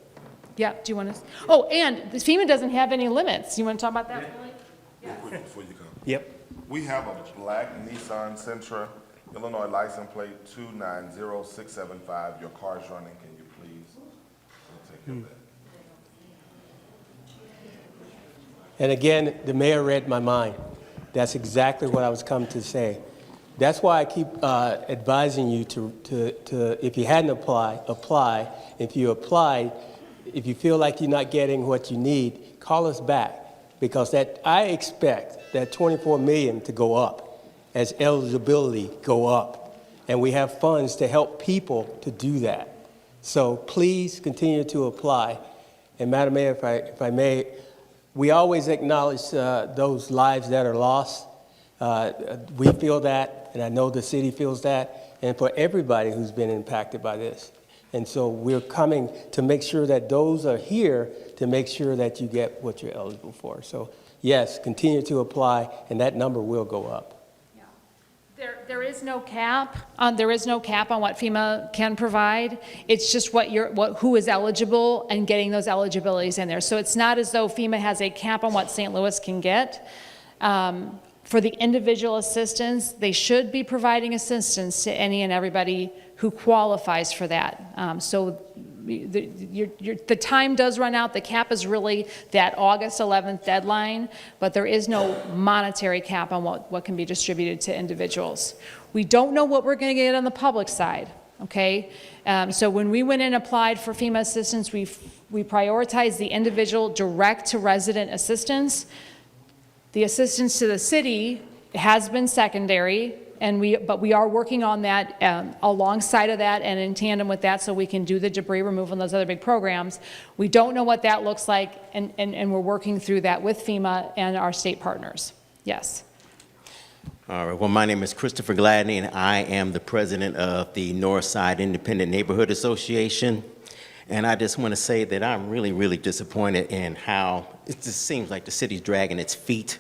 Yep, do you want to, oh, and the FEMA doesn't have any limits. You want to talk about that, Billy? Real quick before you come. Yep. We have a black Nissan Sentra, Illinois license plate 290675. Your car's running. Can you please take care of that? And again, the mayor read my mind. That's exactly what I was coming to say. That's why I keep advising you to, if you hadn't applied, apply. If you applied, if you feel like you're not getting what you need, call us back, because I expect that 24 million to go up as eligibility go up. And we have funds to help people to do that. So please continue to apply. And Madam Mayor, if I may, we always acknowledge those lives that are lost. We feel that, and I know the city feels that, and for everybody who's been impacted by this. And so we're coming to make sure that those are here to make sure that you get what you're eligible for. So yes, continue to apply, and that number will go up. There is no cap. There is no cap on what FEMA can provide. It's just who is eligible and getting those eligibilities in there. So it's not as though FEMA has a cap on what St. Louis can get. For the individual assistance, they should be providing assistance to any and everybody who qualifies for that. So the time does run out. The cap is really that August 11th deadline, but there is no monetary cap on what can be distributed to individuals. We don't know what we're going to get on the public side, okay? So when we went and applied for FEMA assistance, we prioritized the individual direct to resident assistance. The assistance to the city has been secondary, but we are working on that alongside of that and in tandem with that, so we can do the debris removal and those other big programs. We don't know what that looks like, and we're working through that with FEMA and our state partners. Yes. All right, well, my name is Christopher Gladney, and I am the president of the Northside Independent Neighborhood Association. And I just want to say that I'm really, really disappointed in how it just seems like the city's dragging its feet.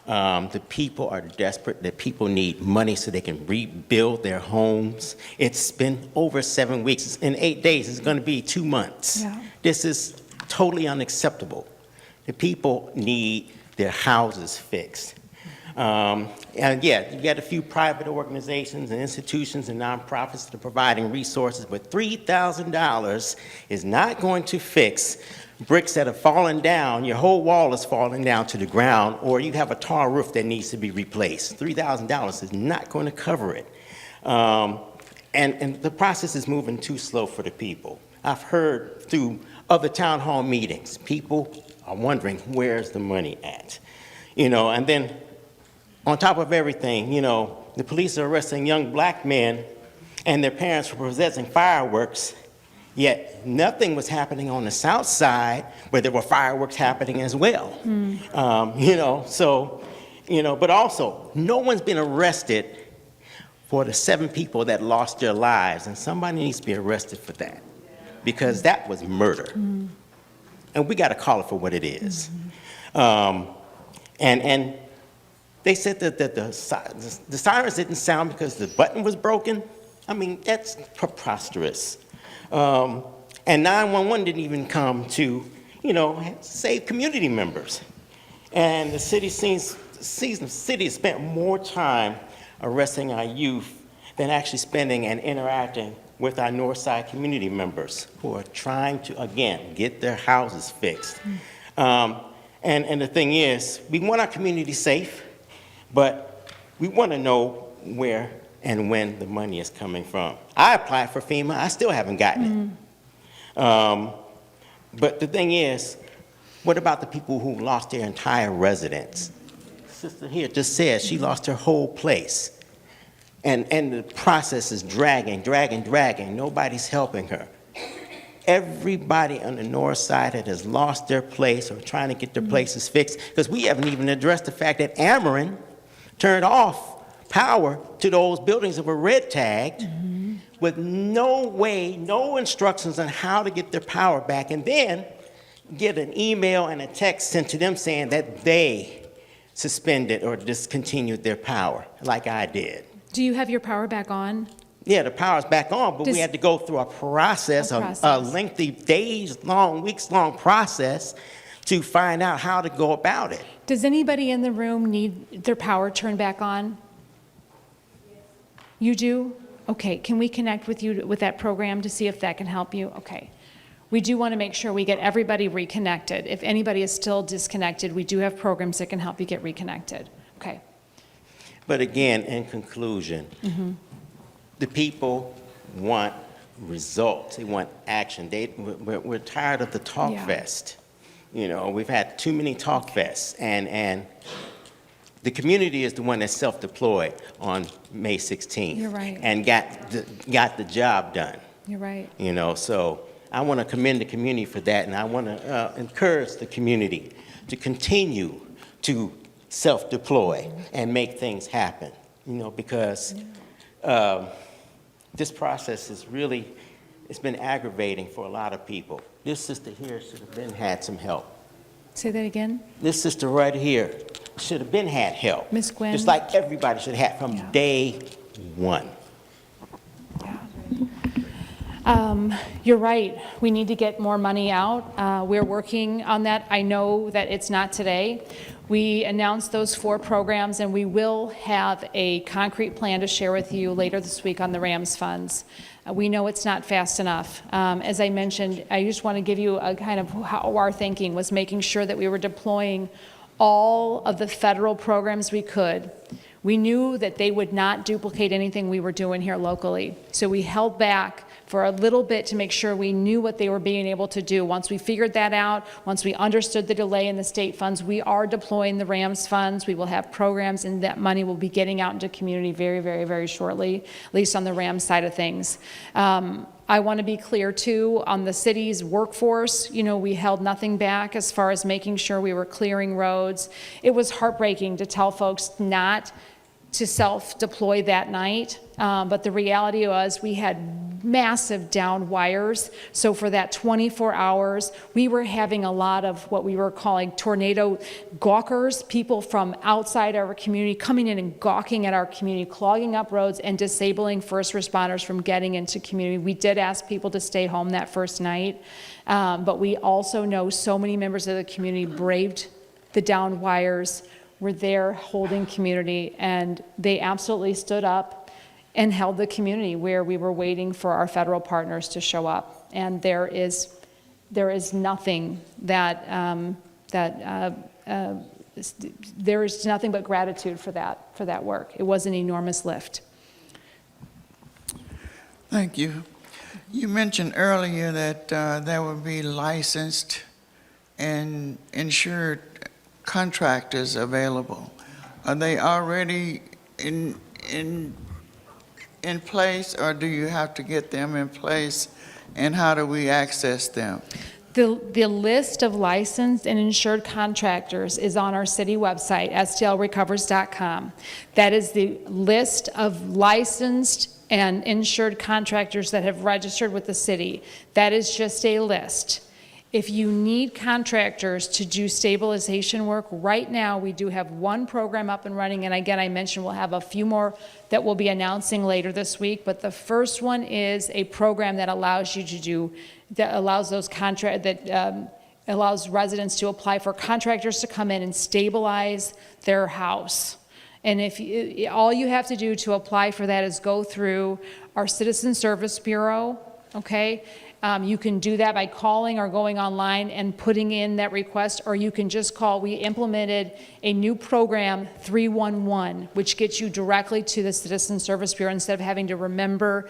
The people are desperate. The people need money so they can rebuild their homes. It's been over 7 weeks. In 8 days, it's going to be 2 months. Yeah. This is totally unacceptable. The people need their houses fixed. And yeah, you got a few private organizations and institutions and nonprofits that are providing resources, but $3,000 is not going to fix bricks that have fallen down. Your whole wall is falling down to the ground, or you have a tar roof that needs to be replaced. $3,000 is not going to cover it. And the process is moving too slow for the people. I've heard through other town hall meetings, people are wondering, where's the money at? You know, and then on top of everything, you know, the police are arresting young black men and their parents for possessing fireworks, yet nothing was happening on the south side where there were fireworks happening as well. You know, so, you know, but also no one's been arrested for the 7 people that lost their lives, and somebody needs to be arrested for that, because that was murder. And we got to call it for what it is. And they said that the sirens didn't sound because the button was broken. I mean, that's preposterous. And 911 didn't even come to, you know, save community members. And the city has spent more time arresting our youth than actually spending and interacting with our Northside community members who are trying to, again, get their houses fixed. And the thing is, we want our community safe, but we want to know where and when the money is coming from. I applied for FEMA. I still haven't gotten it. But the thing is, what about the people who lost their entire residence? Sister here just said she lost her whole place. And the process is dragging. Nobody's helping her. Everybody on the north side that has lost their place or trying to get their places fixed, because we haven't even addressed the fact that Ameren turned off power to those buildings that were red tagged with no way, no instructions on how to get their power back, and then get an email and a text sent to them saying that they suspended or discontinued their power, like I did. Do you have your power back on? Yeah, the power's back on, but we Does- had to go through a process, A a process. lengthy, days-long, weeks-long process to find out how to go about it. Does anybody in the room need their power turned back on? You do? Okay, can we connect with you with that program to see if that can help you? Okay. We do want to make sure we get everybody reconnected. If anybody is still disconnected, we do have programs that can help you get reconnected. Okay. But again, in conclusion, the people want results. They want action. We're tired of the talk Yeah. fest. You know, we've had too many talk fests, and the community is the one that self-deployed on May 16th. You're right. And got the job done. You're right. You know, so I want to commend the community for that, and I want to encourage the community to continue to self-deploy and make things happen, you know, because this process is really, it's been aggravating for a lot of people. This sister here should have had some help. Say that again? This sister right here should have had help. Miss Gwen? Just like everybody should have from Yeah. day one. You're right. We need to get more money out. We're working on that. I know that it's not today. We announced those 4 programs, and we will have a concrete plan to share with you later this week on the RAMS funds. We know it's not fast enough. As I mentioned, I just want to give you a kind of how our thinking was, making sure that we were deploying all of the federal programs we could. We knew that they would not duplicate anything we were doing here locally. So we held back for a little bit to make sure we knew what they were being able to do. Once we figured that out, once we understood the delay in the state funds, we are deploying the RAMS funds. We will have programs, and that money will be getting out into community very, very, very shortly, at least on the RAMS side of things. I want to be clear, too, on the city's workforce. You know, we held nothing back as far as making sure we were clearing roads. It was heartbreaking to tell folks not to self-deploy that night, but the reality was we had massive downed wires. So for that 24 hours, we were having a lot of what we were calling tornado gawkers, people from outside our community coming in and gawking at our community, clogging up roads and disabling first responders from getting into community. We did ask people to stay home that first night, but we also know so many members of the community braved the downed wires, were there holding community, and they absolutely stood up and held the community where we were waiting for our federal partners to show up. And there is nothing there is nothing but gratitude for that work. It was an enormous lift. Thank you. You mentioned earlier that there would be licensed and insured contractors available. Are they already in place, or do you have to get them in place, and how do we access them? The list of licensed and insured contractors is on our city website, stlrecovers.com. That is the list of licensed and insured contractors that have registered with the city. That is just a list. If you need contractors to do stabilization work, right now we do have 1 program up and running, and again, I mentioned we'll have a few more that we'll be announcing later this week, but the first one is a program that allows you to do, that allows those allows residents to apply for contractors to come in and stabilize their house. And all you have to do to apply for that is go through our Citizen Service Bureau, okay? You can do that by calling or going online and putting in that request, or you can just call. We implemented a new program, 311, which gets you directly to the Citizen Service Bureau instead of having to remember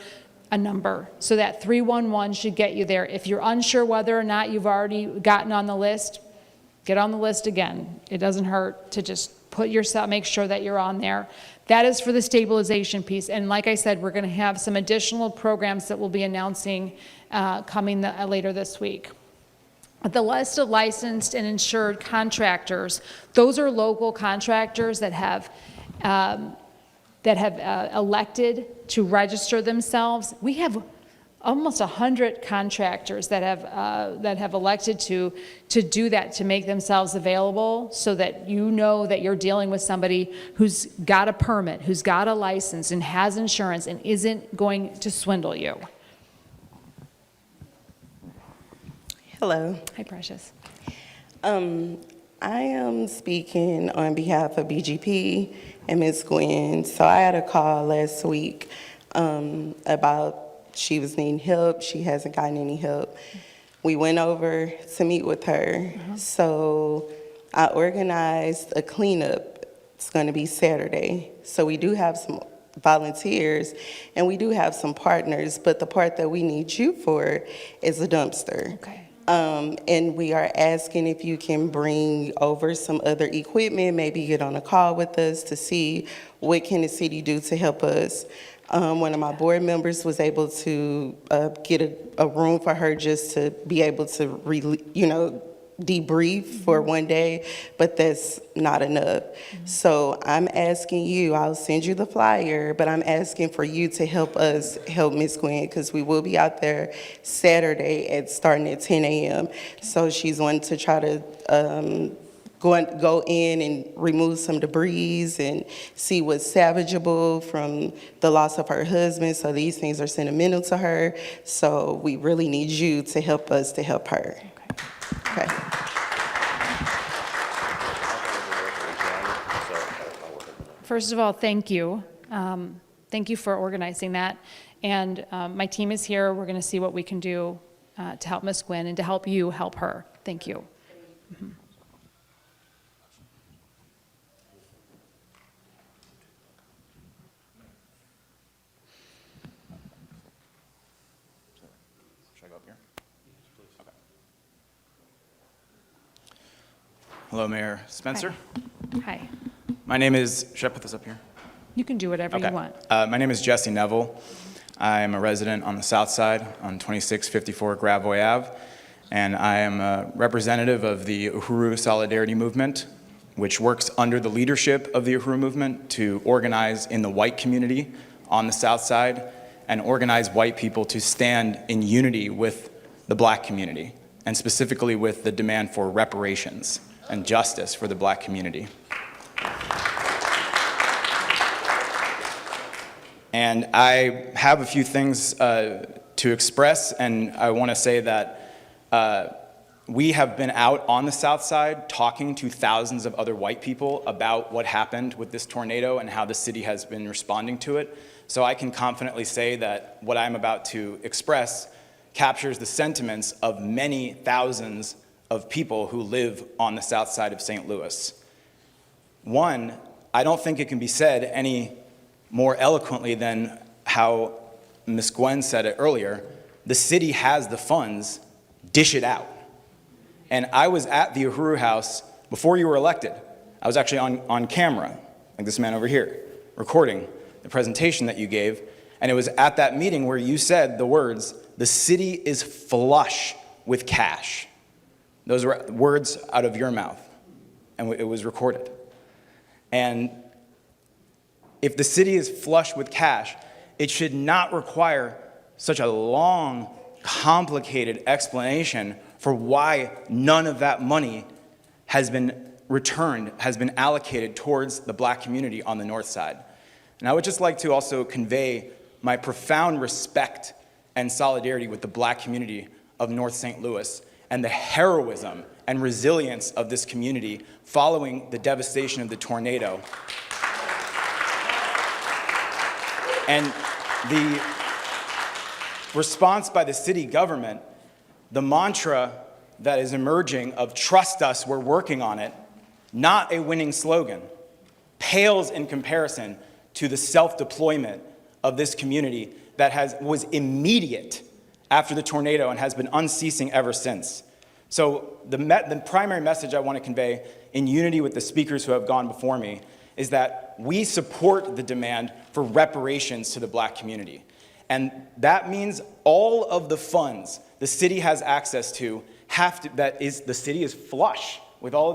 a number. So that 311 should get you there. If you're unsure whether or not you've already gotten on the list, get on the list again. It doesn't hurt to just make sure that you're on there. That is for the stabilization piece. And like I said, we're going to have some additional programs that we'll be announcing coming later this week. The list of licensed and insured contractors, those are local contractors that have elected to register themselves. We have almost 100 contractors that have elected to do that, to make themselves available, so that you know that you're dealing with somebody who's got a permit, who's got a license, and has insurance, and isn't going to swindle you. Hello. Hi, Precious. I am speaking on behalf of BGP and Ms. Gwen. So I had a call last week about she was needing help. She hasn't gotten any help. We went over to meet with her. So I organized a cleanup. It's going to be Saturday. So we do have some volunteers and we do have some partners, but the part that we need you for is a dumpster. Okay. And we are asking if you can bring over some other equipment, maybe get on a call with us to see what can the city do to help us. One of my board members was able to get a room for her just to be able to, debrief for one day, but that's not enough. So I'm asking you, I'll send you the flyer, but I'm asking for you to help us help Miss Gwen, because we will be out there Saturday starting at 10 a.m. So she's wanting to try to go in and remove some debris and see what's salvageable from the loss of her husband. So these things are sentimental to her. So we really need you to help us to help her. Okay. First of all, thank you. Thank you for organizing that. And my team is here. We're going to see what we can do to help Miss Gwen and to help you help her. Thank you. Should I go up here? Okay. Hello, Mayor Spencer. Hi. My name is, should I put this up here? You can do whatever you Okay. want. My name is Jesse Neville. I am a resident on the south side on 2654 Gravois Ave, and I am a representative of the Uhuru Solidarity Movement, which works under the leadership of the Uhuru Movement to organize in the white community on the south side and organize white people to stand in unity with the black community, and specifically with the demand for reparations and justice for the black community. And I have a few things to express, and I want to say that we have been out on the south side talking to thousands of other white people about what happened with this tornado and how the city has been responding to it. So I can confidently say that what I'm about to express captures the sentiments of many thousands of people who live on the south side of St. Louis. One, I don't think it can be said any more eloquently than how Ms. Gwen said it earlier. The city has the funds, dish it out. And I was at the Uhuru House before you were elected. I was actually on camera, like this man over here, recording the presentation that you gave. And it was at that meeting where you said the words, "The city is flush with cash." Those were words out of your mouth, and it was recorded. And if the city is flush with cash, it should not require such a long, complicated explanation for why none of that money has been returned, has been allocated towards the black community on the north side. And I would just like to also convey my profound respect and solidarity with the black community of North St. Louis and the heroism and resilience of this community following the devastation of the tornado. And the response by the city government, the mantra that is emerging of "trust us, we're working on it," not a winning slogan, pales in comparison to the self-deployment of this community that was immediate after the tornado and has been unceasing ever since. So the primary message I want to convey, in unity with the speakers who have gone before me, is that we support the demand for reparations to the black community. And that means all of the funds the city has access to the city is flush with all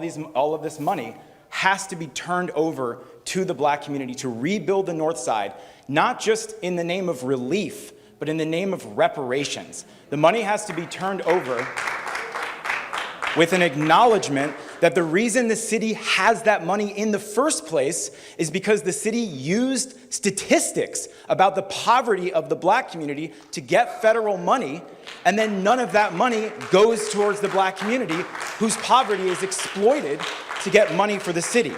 of this money, has to be turned over to the black community to rebuild the north side, not just in the name of relief, but in the name of reparations. The money has to be turned over with an acknowledgement that the reason the city has that money in the first place is because the city used statistics about the poverty of the black community to get federal money, and then none of that money goes towards the black community whose poverty is exploited to get money for the city.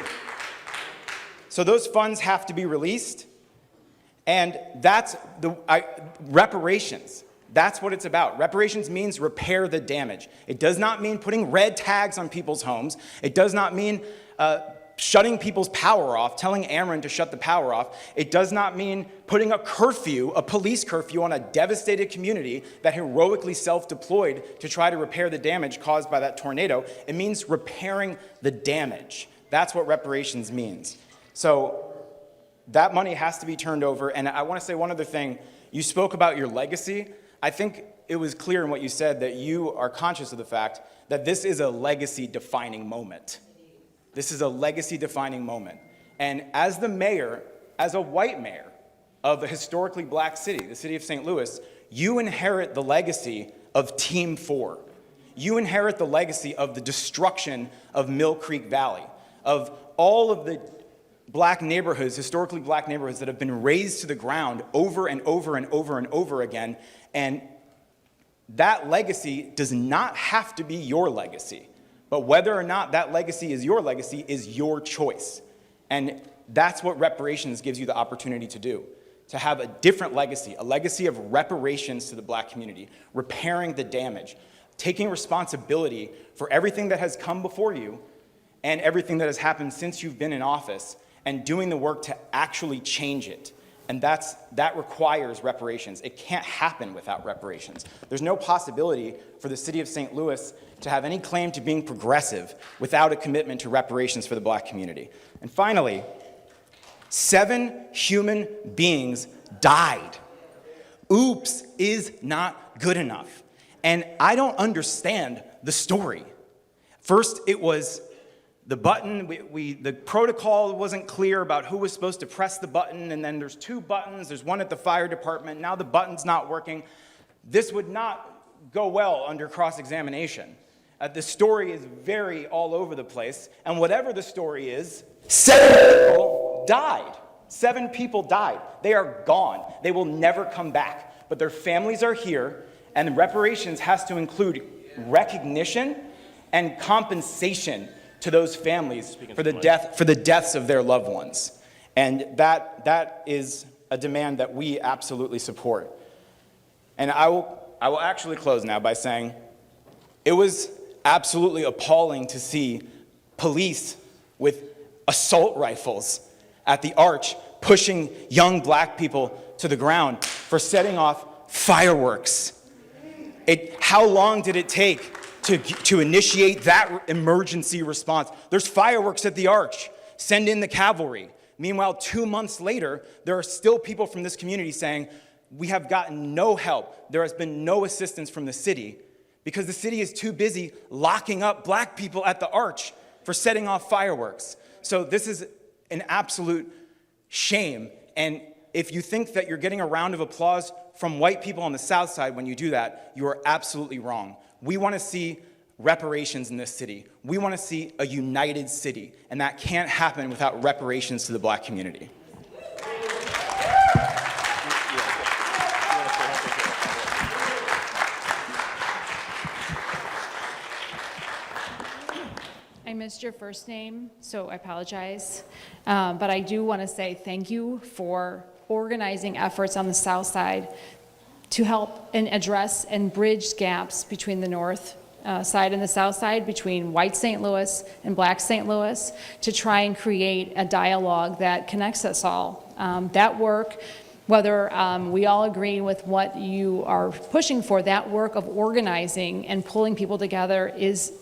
So those funds have to be released, and that's reparations. That's what it's about. Reparations means repair the damage. It does not mean putting red tags on people's homes. It does not mean shutting people's power off, telling Ameren to shut the power off. It does not mean putting a curfew, a police curfew on a devastated community that heroically self-deployed to try to repair the damage caused by that tornado. It means repairing the damage. That's what reparations means. So that money has to be turned over. And I want to say one other thing. You spoke about your legacy. I think it was clear in what you said that you are conscious of the fact that this is a legacy-defining moment. This is a legacy-defining moment. And as the mayor, as a white mayor of a historically black city, the city of St. Louis, you inherit the legacy of Team 4. You inherit the legacy of the destruction of Mill Creek Valley, of all of the black neighborhoods, historically black neighborhoods that have been razed to the ground over and over and over and over again. And that legacy does not have to be your legacy. But whether or not that legacy is your choice. And that's what reparations gives you the opportunity to do. To have a different legacy, a legacy of reparations to the black community, repairing the damage, taking responsibility for everything that has come before you and everything that has happened since you've been in office, and doing the work to actually change it. And that requires reparations. It can't happen without reparations. There's no possibility for the city of St. Louis to have any claim to being progressive without a commitment to reparations for the black community. And finally, 7 human beings died. Oops is not good enough. And I don't understand the story. First, it was the button, the protocol wasn't clear about who was supposed to press the button, and then there's 2 buttons, there's one at the fire department, now the button's not working. This would not go well under cross-examination. The story is very all over the place, and whatever the story is, 7 people died. 7 people died. They are gone. They will never come back, but their families are here, and reparations has to include recognition and compensation to those families for the deaths of their loved ones. And that is a demand that we absolutely support. And I will actually close now by saying it was absolutely appalling to see police with assault rifles at the Arch pushing young black people to the ground for setting off fireworks. How long did it take to initiate that emergency response? There's fireworks at the Arch. Send in the cavalry. Meanwhile, 2 months later, there are still people from this community saying, we have gotten no help. There has been no assistance from the city because the city is too busy locking up black people at the Arch for setting off fireworks. So this is an absolute shame. And if you think that you're getting a round of applause from white people on the South Side when you do that, you are absolutely wrong. We want to see reparations in this city. We want to see a united city, and that can't happen without reparations to the black community. I missed your first name, so I apologize. But I do want to say thank you for organizing efforts on the South Side to help and address and bridge gaps between the North side and the South Side, between white St. Louis and black St. Louis, to try and create a dialogue that connects us all. That work, whether we all agree with what you are pushing for, that work of organizing and pulling people together is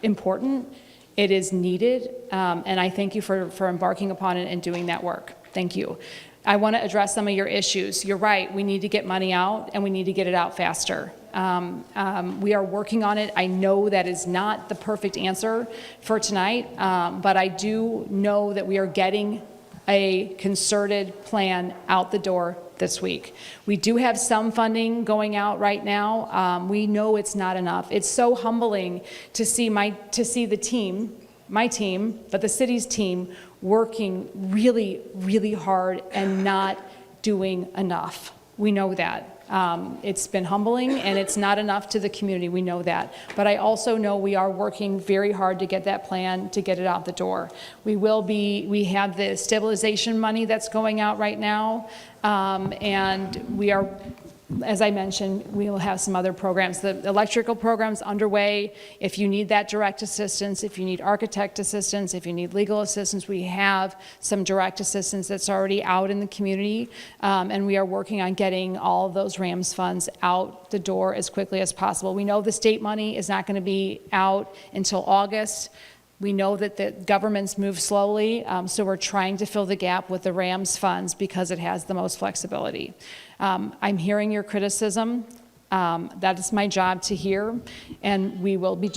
important. It is needed, and I thank you for embarking upon it and doing that work. Thank you. I want to address some of your issues. You're right, we need to get money out, and we need to get it out faster. We are working on it. I know that is not the perfect answer for tonight, but I do know that we are getting a concerted plan out the door this week. We do have some funding going out right now. We know it's not enough. It's so humbling to see the team, my team, but the city's team, working really, really hard and not doing enough. We know that. It's been humbling, and it's not enough to the community. We know that. But I also know we are working very hard to get that plan, to get it out the door. We have the stabilization money that's going out right now, and we are, as I mentioned, we will have some other programs. The electrical program's underway. If you need that direct assistance, if you need architect assistance, if you need legal assistance, we have some direct assistance that's already out in the community, and we are working on getting all of those RAMS funds out the door as quickly as possible. We know the state money is not going to be out until August. We know that the governments move slowly, so we're trying to fill the gap with the RAMS funds because it has the most flexibility. I'm hearing your criticism. That is my job to hear, and we will be,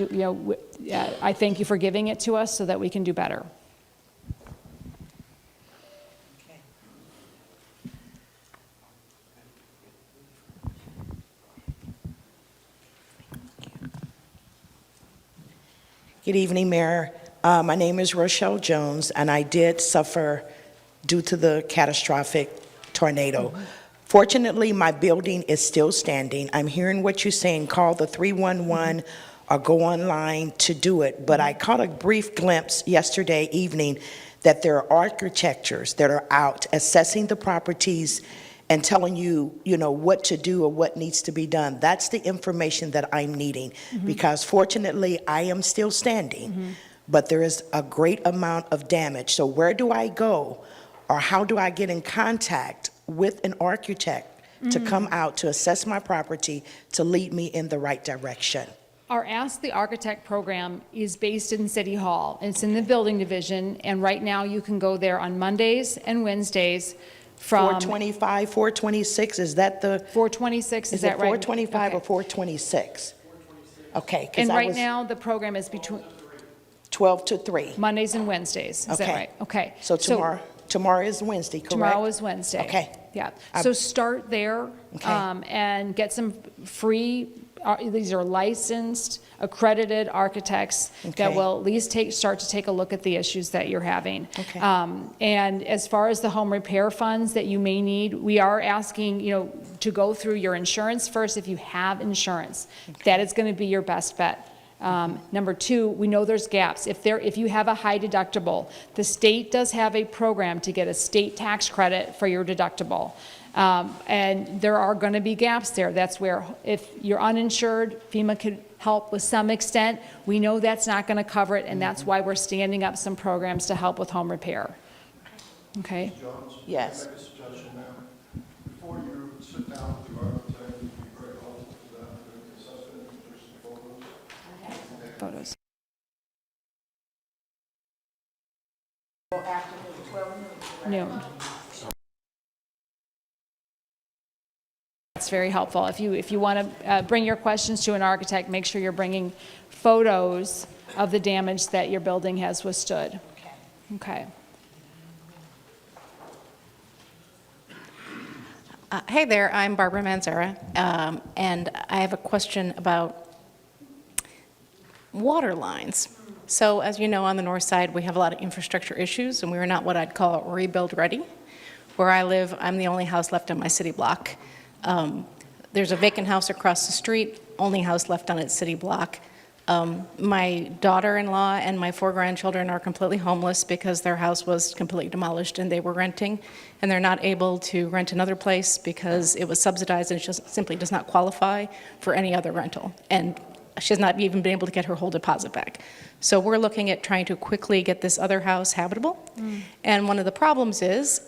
I thank you for giving it to us so that we can do better. Good evening, Mayor. My name is Rochelle Jones, and I did suffer due to the catastrophic tornado. Fortunately, my building is still standing. I'm hearing what you're saying, call the 311 or go online to do it, but I caught a brief glimpse yesterday evening that there are architects that are out assessing the properties and telling you, what to do or what needs to be done. That's the information that I'm needing, because fortunately, I am still standing, but there is a great amount of damage. So where do I go, or how do I get in contact with an architect to come out to assess my property to lead me in the right direction? Our Ask the Architect program is based in City Hall. It's in the building division, and right now you can go there on Mondays and Wednesdays from 425, 426, is that the? 426, is that right? 425 Okay. or 426? Okay, because And I right was now, the program is between 12 to 3. Mondays and Wednesdays. Is that Okay. right? Okay. So tomorrow is Wednesday, correct? Tomorrow is Wednesday. Okay. Yeah. So start there and get some free, these are licensed, accredited architects that Okay. will at least start to take a look at the issues that you're having. Okay. And as far as the home repair funds that you may need, we are asking, to go through your insurance first if you have insurance. That is going to be your best bet. Number two, we know there's gaps. If you have a high deductible, the state does have a program to get a state tax credit for your deductible. And there are going to be gaps there. That's where, if you're uninsured, FEMA could help with some extent. We know that's not going to cover it, and that's why we're standing up some programs to help with home repair. Okay? Yes. Make a suggestion, ma'am. Before you sit down with the architect, it'd be very helpful to them to assess it and there's some photos. Photos. Noon. That's very helpful. If you want to bring your questions to an architect, make sure you're bringing photos of the damage that your building has withstood. Okay. Hey there, I'm Barbara Manzara, and I have a question about water lines. So as you know, on the north side, we have a lot of infrastructure issues, and we are not what I'd call rebuild ready. Where I live, I'm the only house left on my city block. There's a vacant house across the street, only house left on its city block. My daughter-in-law and my 4 grandchildren are completely homeless because their house was completely demolished and they were renting, and they're not able to rent another place because it was subsidized and it just simply does not qualify for any other rental. And she has not even been able to get her whole deposit back. So we're looking at trying to quickly get this other house habitable. And one of the problems is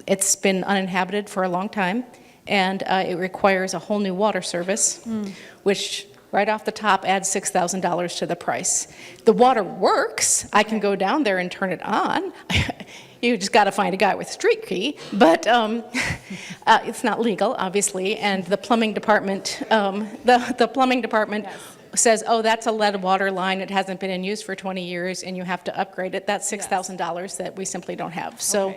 it's been uninhabited for a long time, and it requires a whole new water service, which right off the top adds $6,000 to the price. The water works. I can go down there and turn it on. You just got to find a guy with a street key, but it's not legal, obviously. And the plumbing department, the plumbing department says, oh, that's a lead water line. It hasn't been in use for 20 years, and you have to upgrade it. That's $6,000 that we simply don't have. So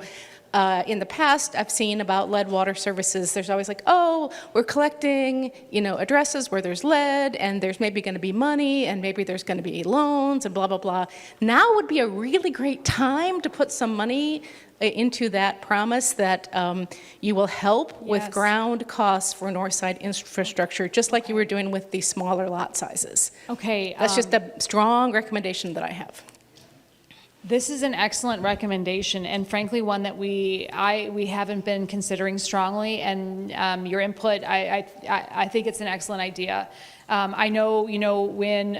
In the past, I've seen about lead water services, there's always like, oh, we're collecting, addresses where there's lead, and there's maybe going to be money, and maybe there's going to be loans, and blah, blah, blah. Now would be a really great time to put some money into that promise that you will help with Yes. ground costs for Northside infrastructure, just like you were doing with the smaller lot sizes. Okay. That's just a strong recommendation that I have. This is an excellent recommendation, and frankly, one that we haven't been considering strongly. And your input, I think it's an excellent idea. I know, when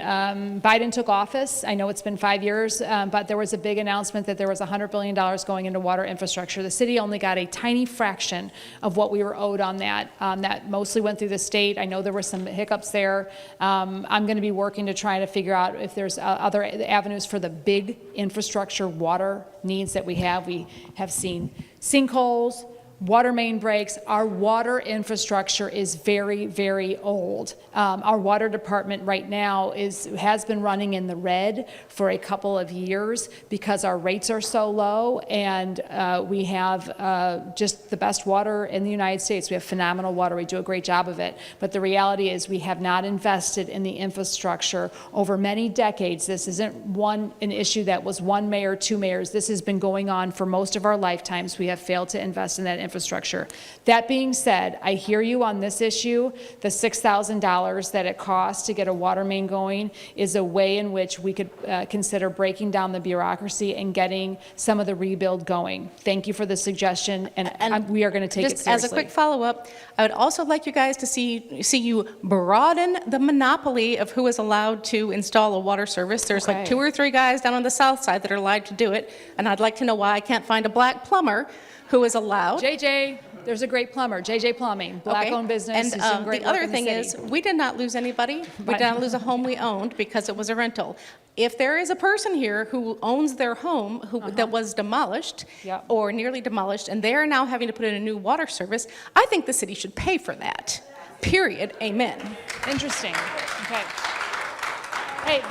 Biden took office, I know it's been 5 years, but there was a big announcement that there was $100 billion going into water infrastructure. The city only got a tiny fraction of what we were owed on that. That mostly went through the state. I know there were some hiccups there. I'm going to be working to try to figure out if there's other avenues for the big infrastructure water needs that we have. We have seen sinkholes, water main breaks. Our water infrastructure is very, very old. Our water department right now has been running in the red for a couple of years because our rates are so low, and we have just the best water in the United States. We have phenomenal water. We do a great job of it. But the reality is we have not invested in the infrastructure over many decades. This isn't an issue that was one mayor, two mayors. This has been going on for most of our lifetimes. We have failed to invest in that infrastructure. That being said, I hear you on this issue. The $6,000 that it costs to get a water main going is a way in which we could consider breaking down the bureaucracy and getting some of the rebuild going. Thank you for the suggestion, and we are going to take it Just seriously. as a quick follow-up, I would also like you guys to see you broaden the monopoly of who is allowed to install a water service. There's like Okay. 2 or 3 guys down on the south side that are allowed to do it, and I'd like to know why I can't find a black plumber who is allowed. JJ, there's a great plumber, JJ Plumbing, black-owned business. And is doing great the work other in thing city. is, we did not lose anybody. We Right. did not lose a home we owned because it was a rental. If there is a person here who owns their home that was demolished Yep. or nearly demolished, and they are now having to put in a new water service, I think the city should pay for that. Period. Amen. Interesting. Okay. Hey,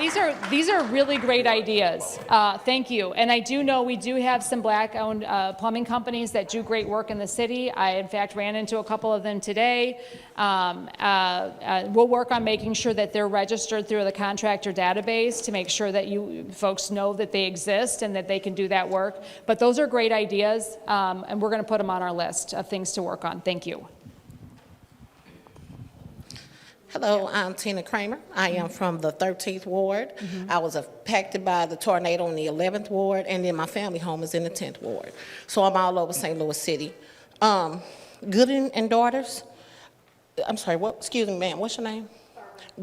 these are really great ideas. Thank you. And I do know we do have some black-owned plumbing companies that do great work in the city. I, in fact, ran into a couple of them today. We'll work on making sure that they're registered through the contractor database to make sure that you folks know that they exist and that they can do that work. But those are great ideas, and we're going to put them on our list of things to work on. Thank you. Hello, I'm Tina Kramer. I am from the 13th Ward. I was affected by the tornado in the 11th Ward, and then my family home is in the 10th Ward. So I'm all over St. Louis City. Gooden and Daughters, I'm sorry, excuse me, ma'am, what's your name?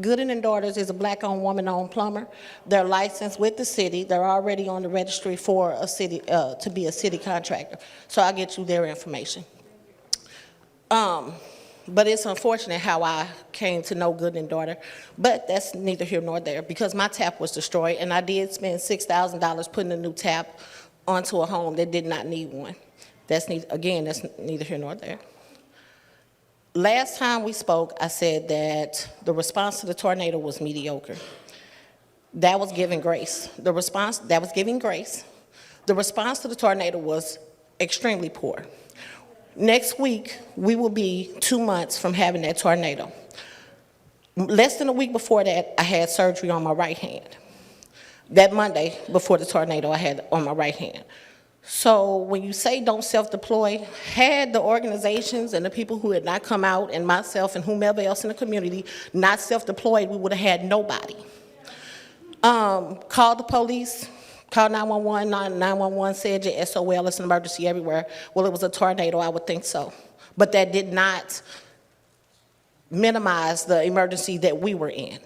Gooden and Daughters is a black-owned, woman-owned plumber. They're licensed with the city. They're already on the registry for a city, to be a city contractor. So I'll get you their information. But it's unfortunate how I came to know Gooden and Daughter, but that's neither here nor there because my tap was destroyed, and I did spend $6,000 putting a new tap onto a home that did not need one. That's neither here nor there. Last time we spoke, I said that the response to the tornado was mediocre. That was giving grace. The response to the tornado was extremely poor. Next week, we will be 2 months from having that tornado. Less than a week before that, I had surgery on my right hand. That Monday, before the tornado, I had on my right hand. So when you say don't self-deploy, had the organizations and the people who had not come out, and myself and whomever else in the community, not self-deployed, we would have had nobody. Called the police. Called 911, 911 said your SOL is an emergency everywhere. Well, it was a tornado, I would think so. But that did not minimize the emergency that we were in.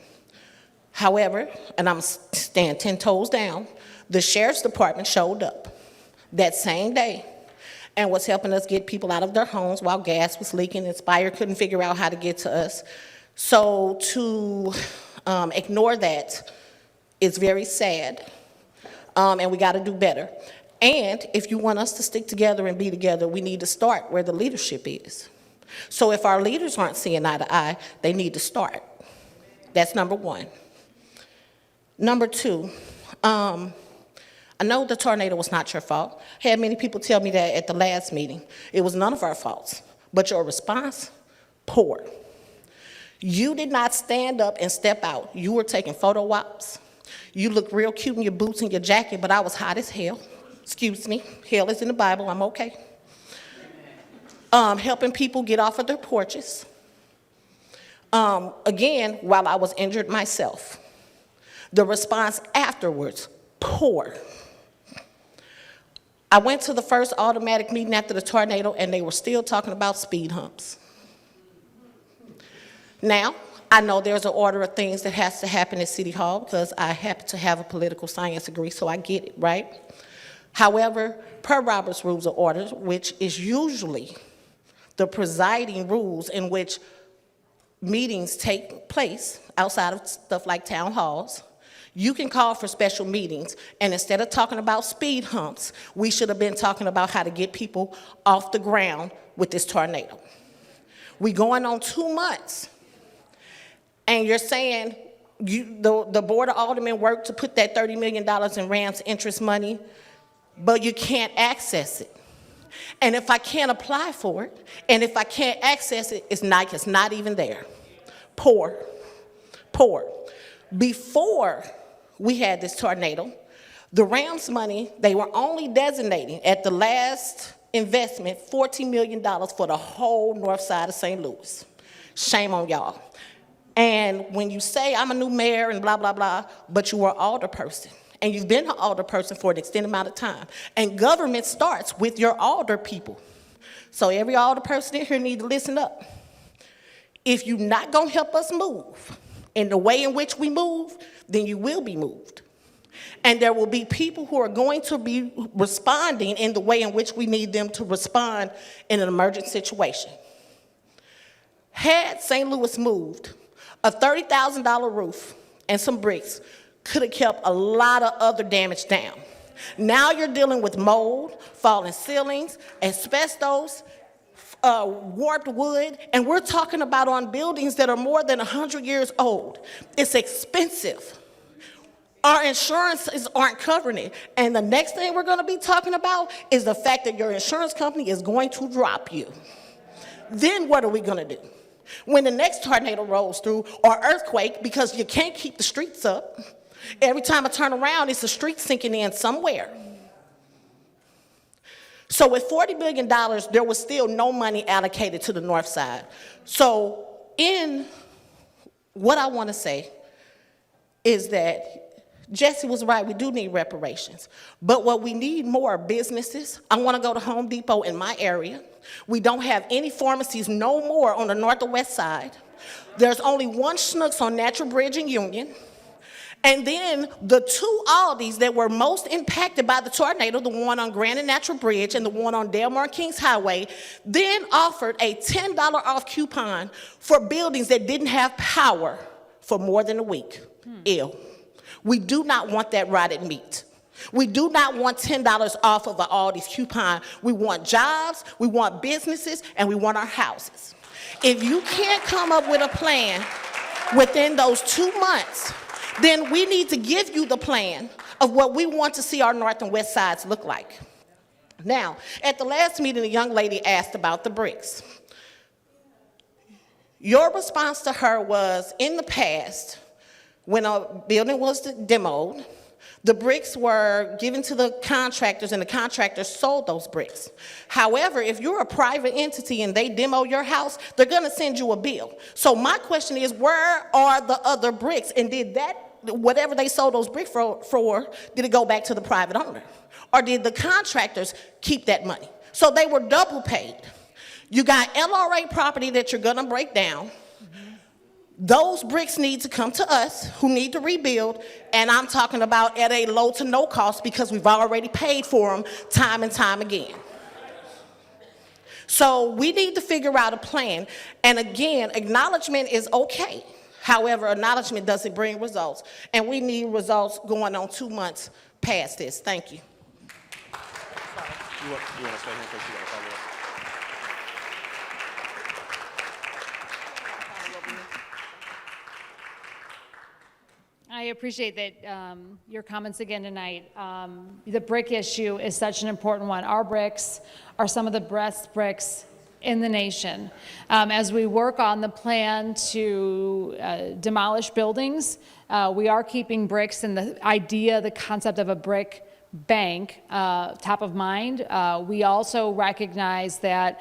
However, and I'm staying 10 toes down, the sheriff's department showed up that same day and was helping us get people out of their homes while gas was leaking and Spire couldn't figure out how to get to us. So to ignore that is very sad. And we got to do better. And if you want us to stick together and be together, we need to start where the leadership is. So if our leaders aren't seeing eye to eye, they need to start. That's number one. Number two, I know the tornado was not your fault. I had many people tell me that at the last meeting. It was none of our faults. But your response, poor. You did not stand up and step out. You were taking photo ops. You looked real cute in your boots and your jacket, but I was hot as hell. Excuse me, hell is in the Bible, I'm okay. Helping people get off of their porches. Again, while I was injured myself. The response afterwards, poor. I went to the first automatic meeting after the tornado and they were still talking about speed humps. Now, I know there's an order of things that has to happen at City Hall because I happen to have a political science degree, so I get it, right? However, per Robert's Rules of Order, which is usually the presiding rules in which meetings take place outside of stuff like town halls, you can call for special meetings, and instead of talking about speed humps, we should have been talking about how to get people off the ground with this tornado. We going on 2 months, and you're saying the Board of Aldermen worked to put that $30 million in Rams interest money, but you can't access it. And if I can't apply for it, and if I can't access it, it's not even there. Poor, poor. Before we had this tornado, the Rams money, they were only designating at the last investment $14 million for the whole north side of St. Louis. Shame on y'all. And when you say I'm a new mayor and blah, blah, blah, but you were an alderperson, and you've been an alderperson for an extended amount of time, and government starts with your alder people. So every alderperson in here needs to listen up. If you're not gonna help us move in the way in which we move, then you will be moved. And there will be people who are going to be responding in the way in which we need them to respond in an emergent situation. Had St. Louis moved, a $30,000 roof and some bricks could have kept a lot of other damage down. Now you're dealing with mold, falling ceilings, asbestos, warped wood, and we're talking about on buildings that are more than 100 years old. It's expensive. Our insurances aren't covering it. And the next thing we're gonna be talking about is the fact that your insurance company is going to drop you. Then what are we gonna do? When the next tornado rolls through, or earthquake, because you can't keep the streets up. Every time I turn around, it's a street sinking in somewhere. So with $40 billion, there was still no money allocated to the north side. So in what I want to say is that Jesse was right, we do need reparations. But what we need more are businesses. I want to go to Home Depot in my area. We don't have any pharmacies no more on the north or west side. There's only one Schnucks on Natural Bridge and Union. And then the two Aldis that were most impacted by the tornado, the one on Grand and Natural Bridge and the one on Delmar Kings Highway, then offered a $10 off coupon for buildings that didn't have power for more than a week. Ew. We do not want that rotted meat. We do not want $10 off of an Aldi's coupon. We want jobs, we want businesses, and we want our houses. If you can't come up with a plan within those 2 months, then we need to give you the plan of what we want to see our north and west sides look like. Now, at the last meeting, a young lady asked about the bricks. Your response to her was, in the past, when a building was demoed, the bricks were given to the contractors and the contractors sold those bricks. However, if you're a private entity and they demo your house, they're gonna send you a bill. So my question is, where are the other bricks? And did that, whatever they sold those bricks for, did it go back to the private owner? Or did the contractors keep that money? So they were double paid. You got LRA property that you're gonna break down. Those bricks need to come to us who need to rebuild, and I'm talking about at a low to no cost because we've already paid for them time and time again. So we need to figure out a plan, and again, acknowledgement is okay. However, acknowledgement doesn't bring results, and we need results going on 2 months past this. Thank you. You want to stay here because you got to follow up. I appreciate that your comments again tonight. The brick issue is such an important one. Our bricks are some of the best bricks in the nation. As we work on the plan to demolish buildings, we are keeping bricks and the concept of a brick bank top of mind. We also recognize that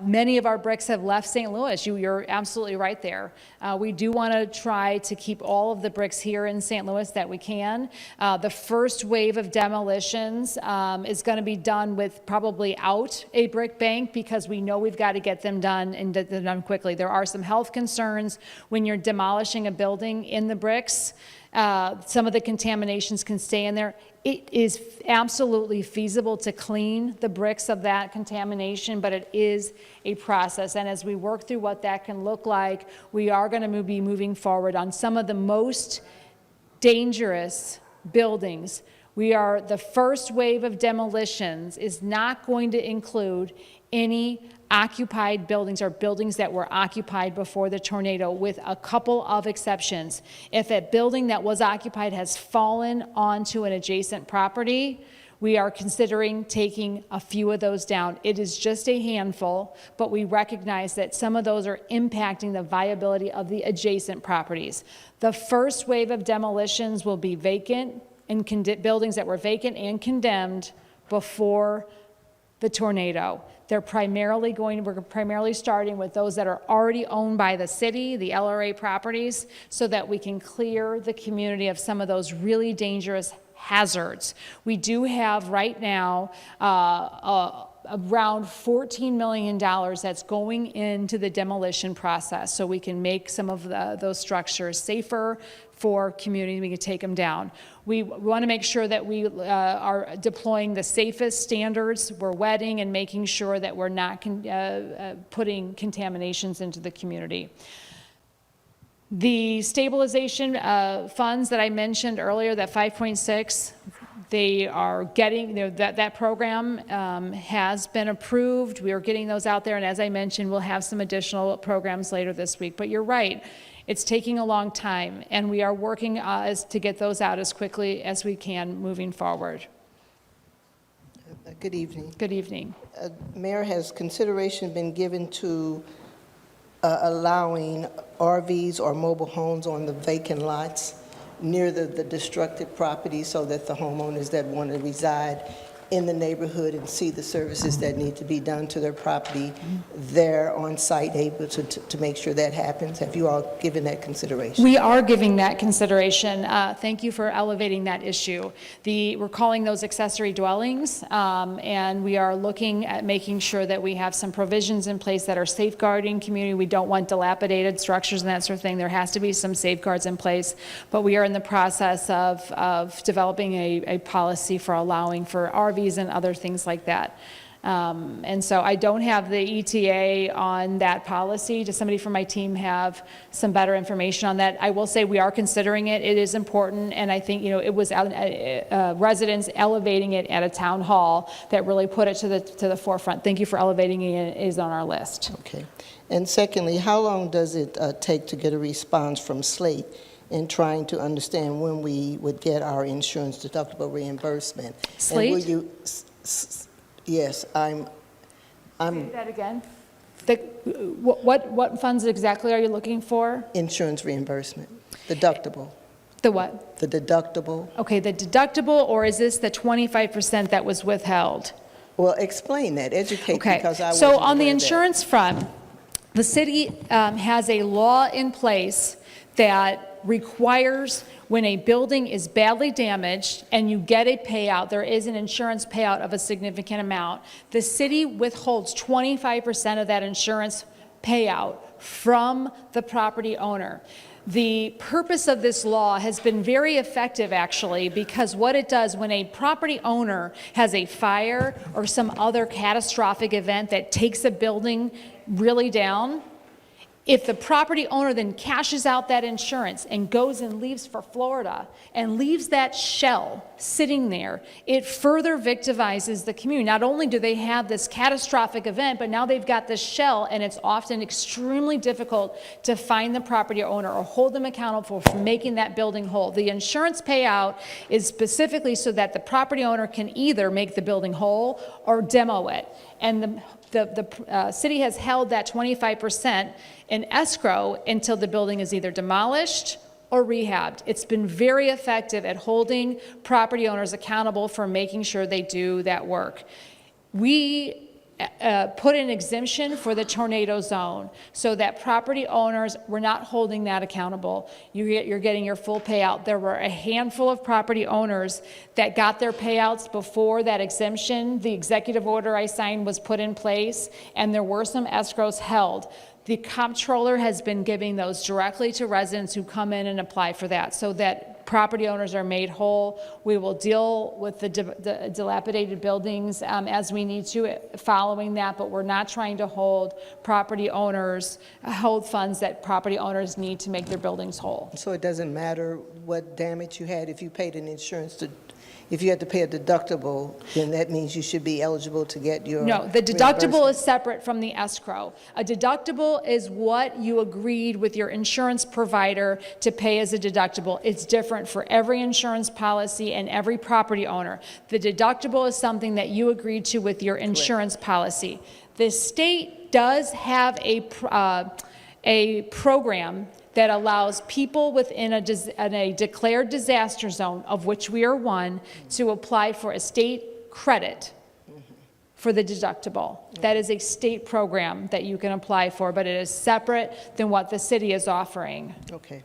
many of our bricks have left St. Louis. You're absolutely right there. We do want to try to keep all of the bricks here in St. Louis that we can. The first wave of demolitions is going to be done with probably out a brick bank because we know we've got to get them done and get them done quickly. There are some health concerns when you're demolishing a building in the bricks. Some of the contaminations can stay in there. It is absolutely feasible to clean the bricks of that contamination, but it is a process. And as we work through what that can look like, we are going to be moving forward on some of the most dangerous buildings. The first wave of demolitions is not going to include any occupied buildings or buildings that were occupied before the tornado, with a couple of exceptions. If a building that was occupied has fallen onto an adjacent property, we are considering taking a few of those down. It is just a handful, but we recognize that some of those are impacting the viability of the adjacent properties. The first wave of demolitions will be vacant and buildings that were vacant and condemned before the tornado. We're primarily starting with those that are already owned by the city, the LRA properties, so that we can clear the community of some of those really dangerous hazards. We do have right now around $14 million that's going into the demolition process, so we can make some of those structures safer for community. We can take them down. We want to make sure that we are deploying the safest standards. We're wetting and making sure that we're not putting contaminations into the community. The stabilization funds that I mentioned earlier, that 5.6, they are getting, that program has been approved. We are getting those out there, and as I mentioned, we'll have some additional programs later this week. But you're right, it's taking a long time, and we are working to get those out as quickly as we can moving forward. Good evening. Good evening. Mayor, has consideration been given to allowing RVs or mobile homes on the vacant lots near the destructive property, so that the homeowners that want to reside in the neighborhood and see the services that need to be done to their property, they're on site able to make sure that happens? Have you all given that consideration? We are giving that consideration. Thank you for elevating that issue. We're calling those accessory dwellings, and we are looking at making sure that we have some provisions in place that are safeguarding community. We don't want dilapidated structures and that sort of thing. There has to be some safeguards in place, but we are in the process of developing a policy for allowing for RVs and other things like that. And so I don't have the ETA on that policy. Does somebody from my team have some better information on that? I will say we are considering it. It is important, and I think it was residents elevating it at a town hall that really put it to the forefront. Thank you for elevating it. It is on our list. Okay. And secondly, how long does it take to get a response from Slate in trying to understand when we would get our insurance deductible reimbursement? Slate? And will you, yes, I'm. Say that again. What funds exactly are you looking for? Insurance reimbursement, deductible. The what? The deductible. Okay, the deductible, or is this the 25% that was withheld? Well, explain that, educate, Okay, because I wasn't so on the aware of that. insurance front, the city has a law in place that requires when a building is badly damaged and you get a payout, there is an insurance payout of a significant amount, the city withholds 25% of that insurance payout from the property owner. The purpose of this law has been very effective, actually, because what it does when a property owner has a fire or some other catastrophic event that takes a building really down, If the property owner then cashes out that insurance and goes and leaves for Florida and leaves that shell sitting there, it further victimizes the community. Not only do they have this catastrophic event, but now they've got this shell, and it's often extremely difficult to find the property owner or hold them accountable for making that building whole. The insurance payout is specifically so that the property owner can either make the building whole or demo it. And the city has held that 25% in escrow until the building is either demolished or rehabbed. It's been very effective at holding property owners accountable for making sure they do that work. We put an exemption for the tornado zone so that property owners were not holding that accountable. You're getting your full payout. There were a handful of property owners that got their payouts before that exemption. The executive order I signed was put in place, and there were some escrows held. The comptroller has been giving those directly to residents who come in and apply for that, so that property owners are made whole. We will deal with the dilapidated buildings as we need to following that, but we're not trying to hold property owners, hold funds that property owners need to make their buildings whole. So it doesn't matter what damage you had, if you paid an insurance if you had to pay a deductible, then that means you should be eligible to get your No, the deductible is separate from the escrow. A deductible is what you agreed with your insurance provider to pay as a deductible. It's different for every insurance policy and every property owner. The deductible is something that you agreed to with your insurance policy. The state does have a program that allows people within a declared disaster zone, of which we are one, to apply for a state credit for the deductible. That is a state program that you can apply for, but it is separate than what the city is offering. Okay.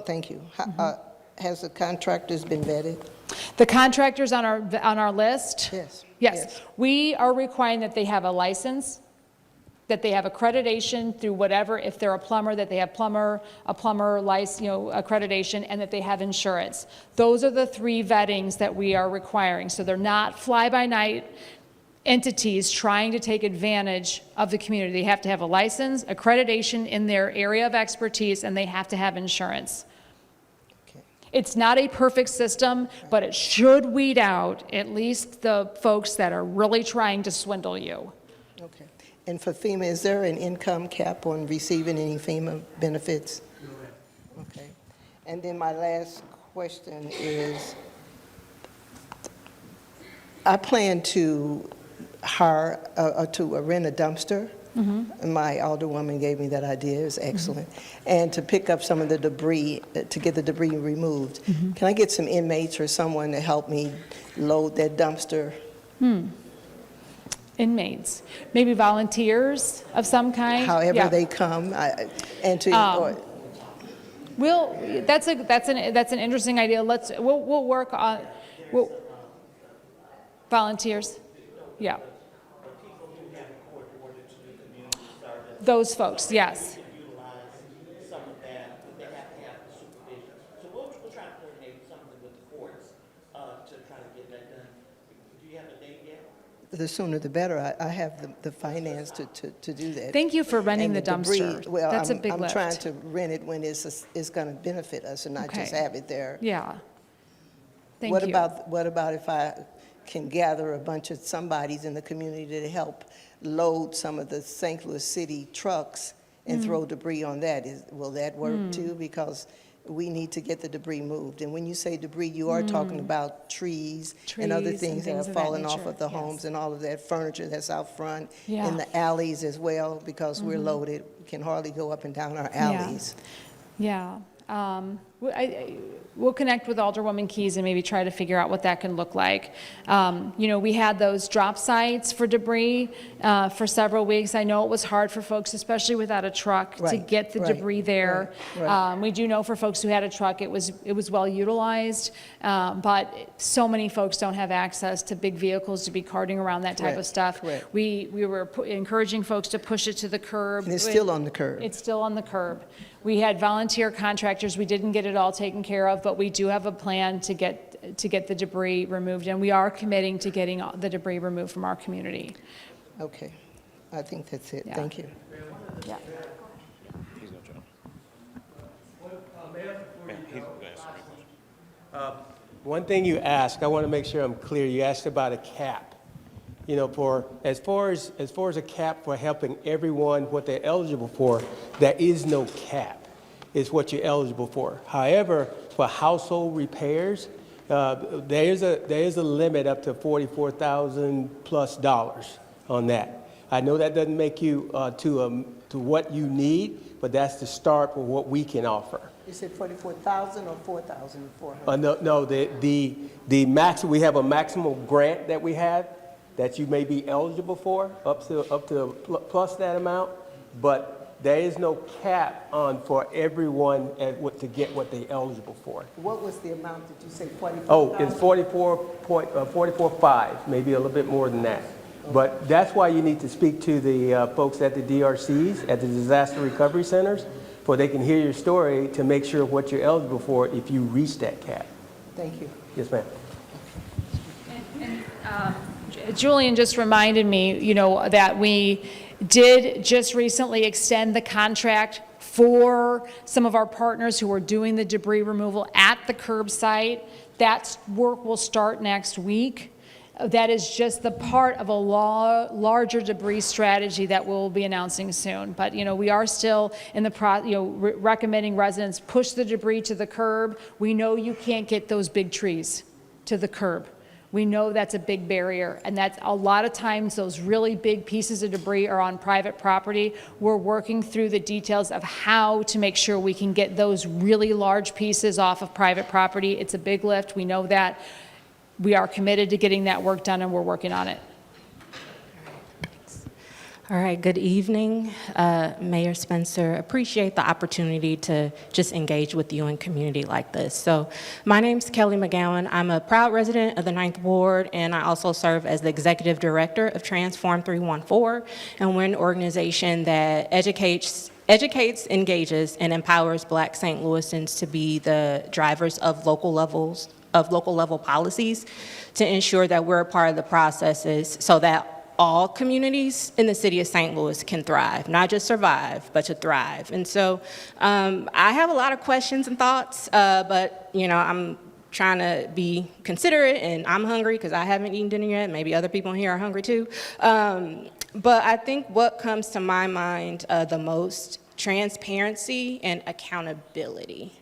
Thank you. Has the contractors been vetted? The contractors on our list? Yes. Yes. We are requiring that they have a license, that they have accreditation through whatever, if they're a plumber, that they have a plumber license, accreditation, and that they have insurance. Those are the three vettings that we are requiring. So they're not fly-by-night entities trying to take advantage of the community. They have to have a license, accreditation in their area of expertise, and they have to have insurance. Okay. It's not a perfect system, but it should weed out at least the folks that are really trying to swindle you. Okay. And for FEMA, is there an income cap on receiving any FEMA benefits? Okay. And then my last question is, I plan to hire, to rent a dumpster. My alderwoman gave me that idea, it was excellent. And to pick up some of the debris, to get the debris removed. Can I get some inmates or someone to help me load that dumpster? Inmates, maybe volunteers of some kind. However Yeah. they come, and to, That's an interesting idea. We'll work on, volunteers, yeah. Those folks, yes. the sooner the better. I have the finance to do that. Thank you for renting And the dumpster. debris, well, That's a big I'm lift. trying to rent it when it's going to benefit us and not just Okay. have it there. Yeah. Thank What you. about if I can gather a bunch of somebodies in the community to help load some of the St. Louis City trucks and throw debris on that? Will that work too? Because we need to get the debris moved. And when you say debris, you are talking about trees and other Trees and things that things are of that falling off nature, of the yes. homes and all of that furniture that's out front Yeah. in the alleys as well, because we're loaded. We can hardly go up and down our alleys. Yeah. We'll connect with Alderwoman Keys and maybe try to figure out what that can look like. We had those drop sites for debris for several weeks. I know it was hard for folks, especially without a truck, to Right, get the right, debris there. right. We do know for folks who had a truck, it was well utilized, but so many folks don't have access to big vehicles to be carting around that type of Correct, stuff. correct. We were encouraging folks to push it to the curb. And it's still on the curb. It's still on the curb. We had volunteer contractors. We didn't get it all taken care of, but we do have a plan to get the debris removed, and we are committing to getting the debris removed from our community. Okay. I think that's it. Yeah. Thank you. Yeah. One thing you asked, I want to make sure I'm clear. You asked about a cap. You know, for as far as a cap for helping everyone what they're eligible for, there is no cap. It's what you're eligible for. However, for household repairs, there is a limit up to $44,000+ on that. I know that doesn't make you to what you need, but that's the start for what we can offer. You said 44,000 or 4,400? No, the max, we have a maximum grant that we have that you may be eligible for, up to plus that amount, but there is no cap on for everyone to get what they're eligible for. What was the amount, did you say 44,000? Oh, it's 44.5, maybe a little bit more than that. But that's why you need to speak to the folks at the DRCs, at the disaster recovery centers, for they can hear your story to make sure what you're eligible for if you reach that cap. Thank you. Yes, ma'am. Julian just reminded me, you know, that we did just recently extend the contract for some of our partners who are doing the debris removal at the curb site. That work will start next week. That is just the part of a larger debris strategy that we'll be announcing soon. But, you know, we are still in the recommending residents push the debris to the curb. We know you can't get those big trees to the curb. We know that's a big barrier, and that's a lot of times those really big pieces of debris are on private property. We're working through the details of how to make sure we can get those really large pieces off of private property. It's a big lift, we know that. We are committed to getting that work done, and we're working on it. All right, good evening, Mayor Spencer. Appreciate the opportunity to just engage with you in community like this. So my name's Kelly McGowan. I'm a proud resident of the 9th Ward, and I also serve as the Executive Director of Transform 314, and we're an organization that educates, engages, and empowers Black St. Louisans to be the drivers of local level policies to ensure that we're a part of the processes so that all communities in the city of St. Louis can thrive, not just survive, but to thrive. And so I have a lot of questions and thoughts, but you know, I'm trying to be considerate, and I'm hungry because I haven't eaten dinner yet. Maybe other people in here are hungry too. But I think what comes to my mind the most, transparency and accountability.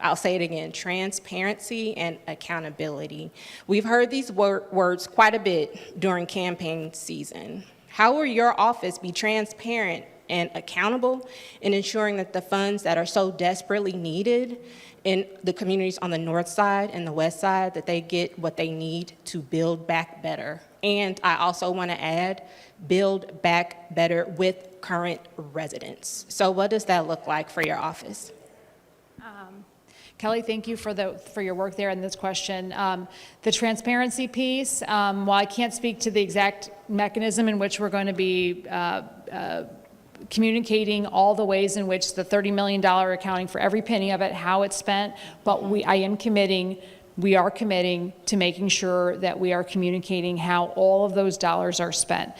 I'll say it again, transparency and accountability. We've heard these words quite a bit during campaign season. How will your office be transparent and accountable in ensuring that the funds that are so desperately needed in the communities on the north side and the west side, that they get what they need to build back better? And I also want to add, build back better with current residents. So what does that look like for your office? Kelly, thank you for your work there in this question. The transparency piece, while I can't speak to the exact mechanism in which we're going to be communicating all the ways in which the $30 million accounting for every penny of it, how it's spent, but we are committing to making sure that we are communicating how all of those dollars are spent.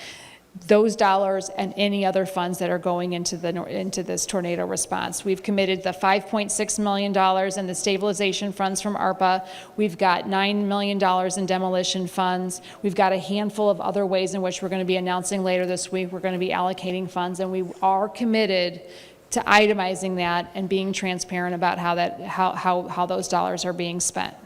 Those dollars and any other funds that are going into this tornado response. We've committed the $5.6 million in the stabilization funds from ARPA. We've got $9 million in demolition funds. We've got a handful of other ways in which we're going to be announcing later this week. We're going to be allocating funds, and we are committed to itemizing that and being transparent about how those dollars are being spent.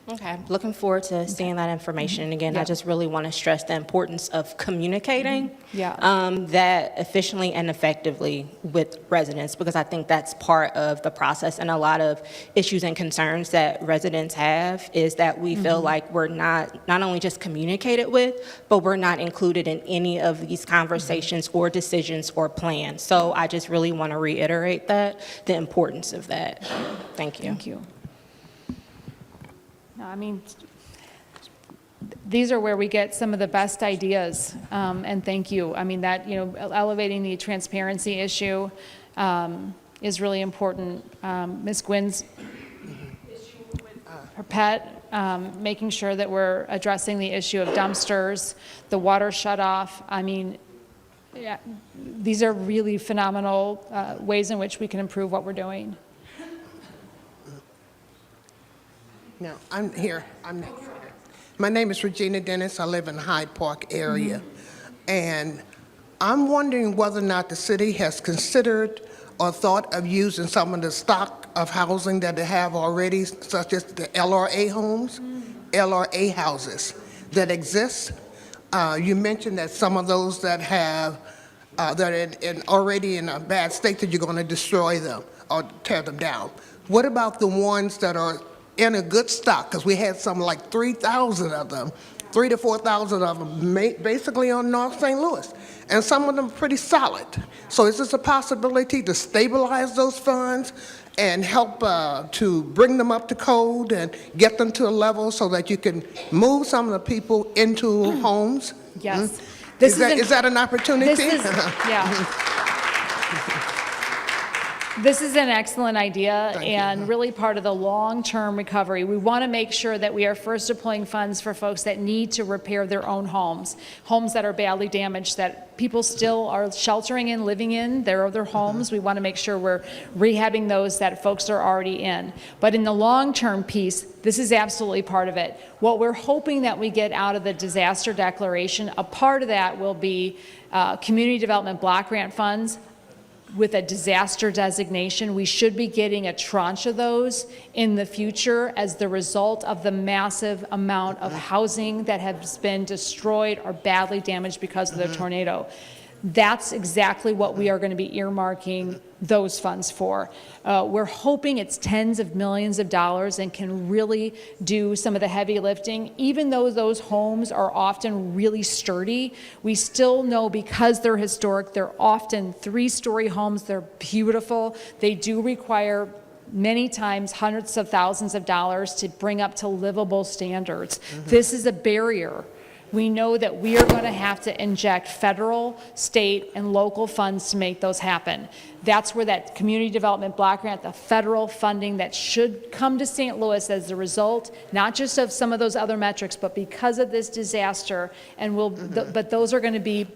Okay, looking forward to seeing that information. And again, I just really want to stress the importance of communicating that efficiently and effectively with residents, because I think that's part of the process. And a lot of issues and concerns that residents have is that we feel like we're not only just communicated with, but we're not included in any of these conversations or decisions or plans. So I just really want to reiterate that, the importance of that. Thank you. Thank you. I mean, these are where we get some of the best ideas, and thank you. I mean, that, you know, elevating the transparency issue is really important. Ms. Gwynn's issue with her pet, making sure that we're addressing the issue of dumpsters, the water shutoff. I mean, yeah, these are really phenomenal ways in which we can improve what we're doing. No, I'm here. My name is Regina Dennis. I live in Hyde Park area. And I'm wondering whether or not the city has considered or thought of using some of the stock of housing that they have already, such as the LRA homes, LRA houses that exist. You mentioned that some of those that have that are already in a bad state, that you're going to destroy them or tear them down. What about the ones that are in a good stock? Because we had some like 3,000 of them, 3,000 to 4,000 of them, basically on North St. Louis, and some of them are pretty solid. So is this a possibility to stabilize those funds and help to bring them up to code and get them to a level so that you can move some of the people into homes? Yes. Is that an opportunity? This is an excellent idea and really part of the long-term recovery. We want to make sure that we are first deploying funds for folks that need to repair their own homes, homes that are badly damaged, that people still are sheltering in, living in their other homes. We want to make sure we're rehabbing those that folks are already in. But in the long-term piece, this is absolutely part of it. What we're hoping that we get out of the disaster declaration, a part of that will be community development block grant funds. With a disaster designation, we should be getting a tranche of those in the future as the result of the massive amount of housing that has been destroyed or badly damaged because of the tornado. That's exactly what we are going to be earmarking those funds for. We're hoping it's tens of millions of dollars and can really do some of the heavy lifting. Even though those homes are often really sturdy, we still know because they're historic, they're often 3-story homes, they're beautiful. They do require many times hundreds of thousands of dollars to bring up to livable standards. This is a barrier. We know that we are going to have to inject federal, state, and local funds to make those happen. That's where that community development block grant, the federal funding that should come to St. Louis as a result, not just of some of those other metrics, but because of this disaster, and but those are going to be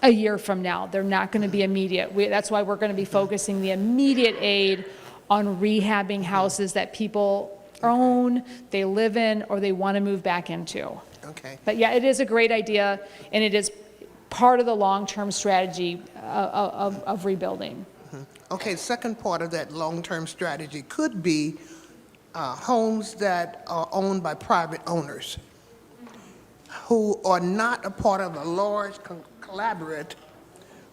a year from now. They're not going to be immediate. That's why we're going to be focusing the immediate aid on rehabbing houses that people own, they live in, or they want to move back into. Okay. But yeah, it is a great idea, and it is part of the long-term strategy of rebuilding. Okay, second part of that long-term strategy could be homes that are owned by private owners who are not a part of a large collaborate,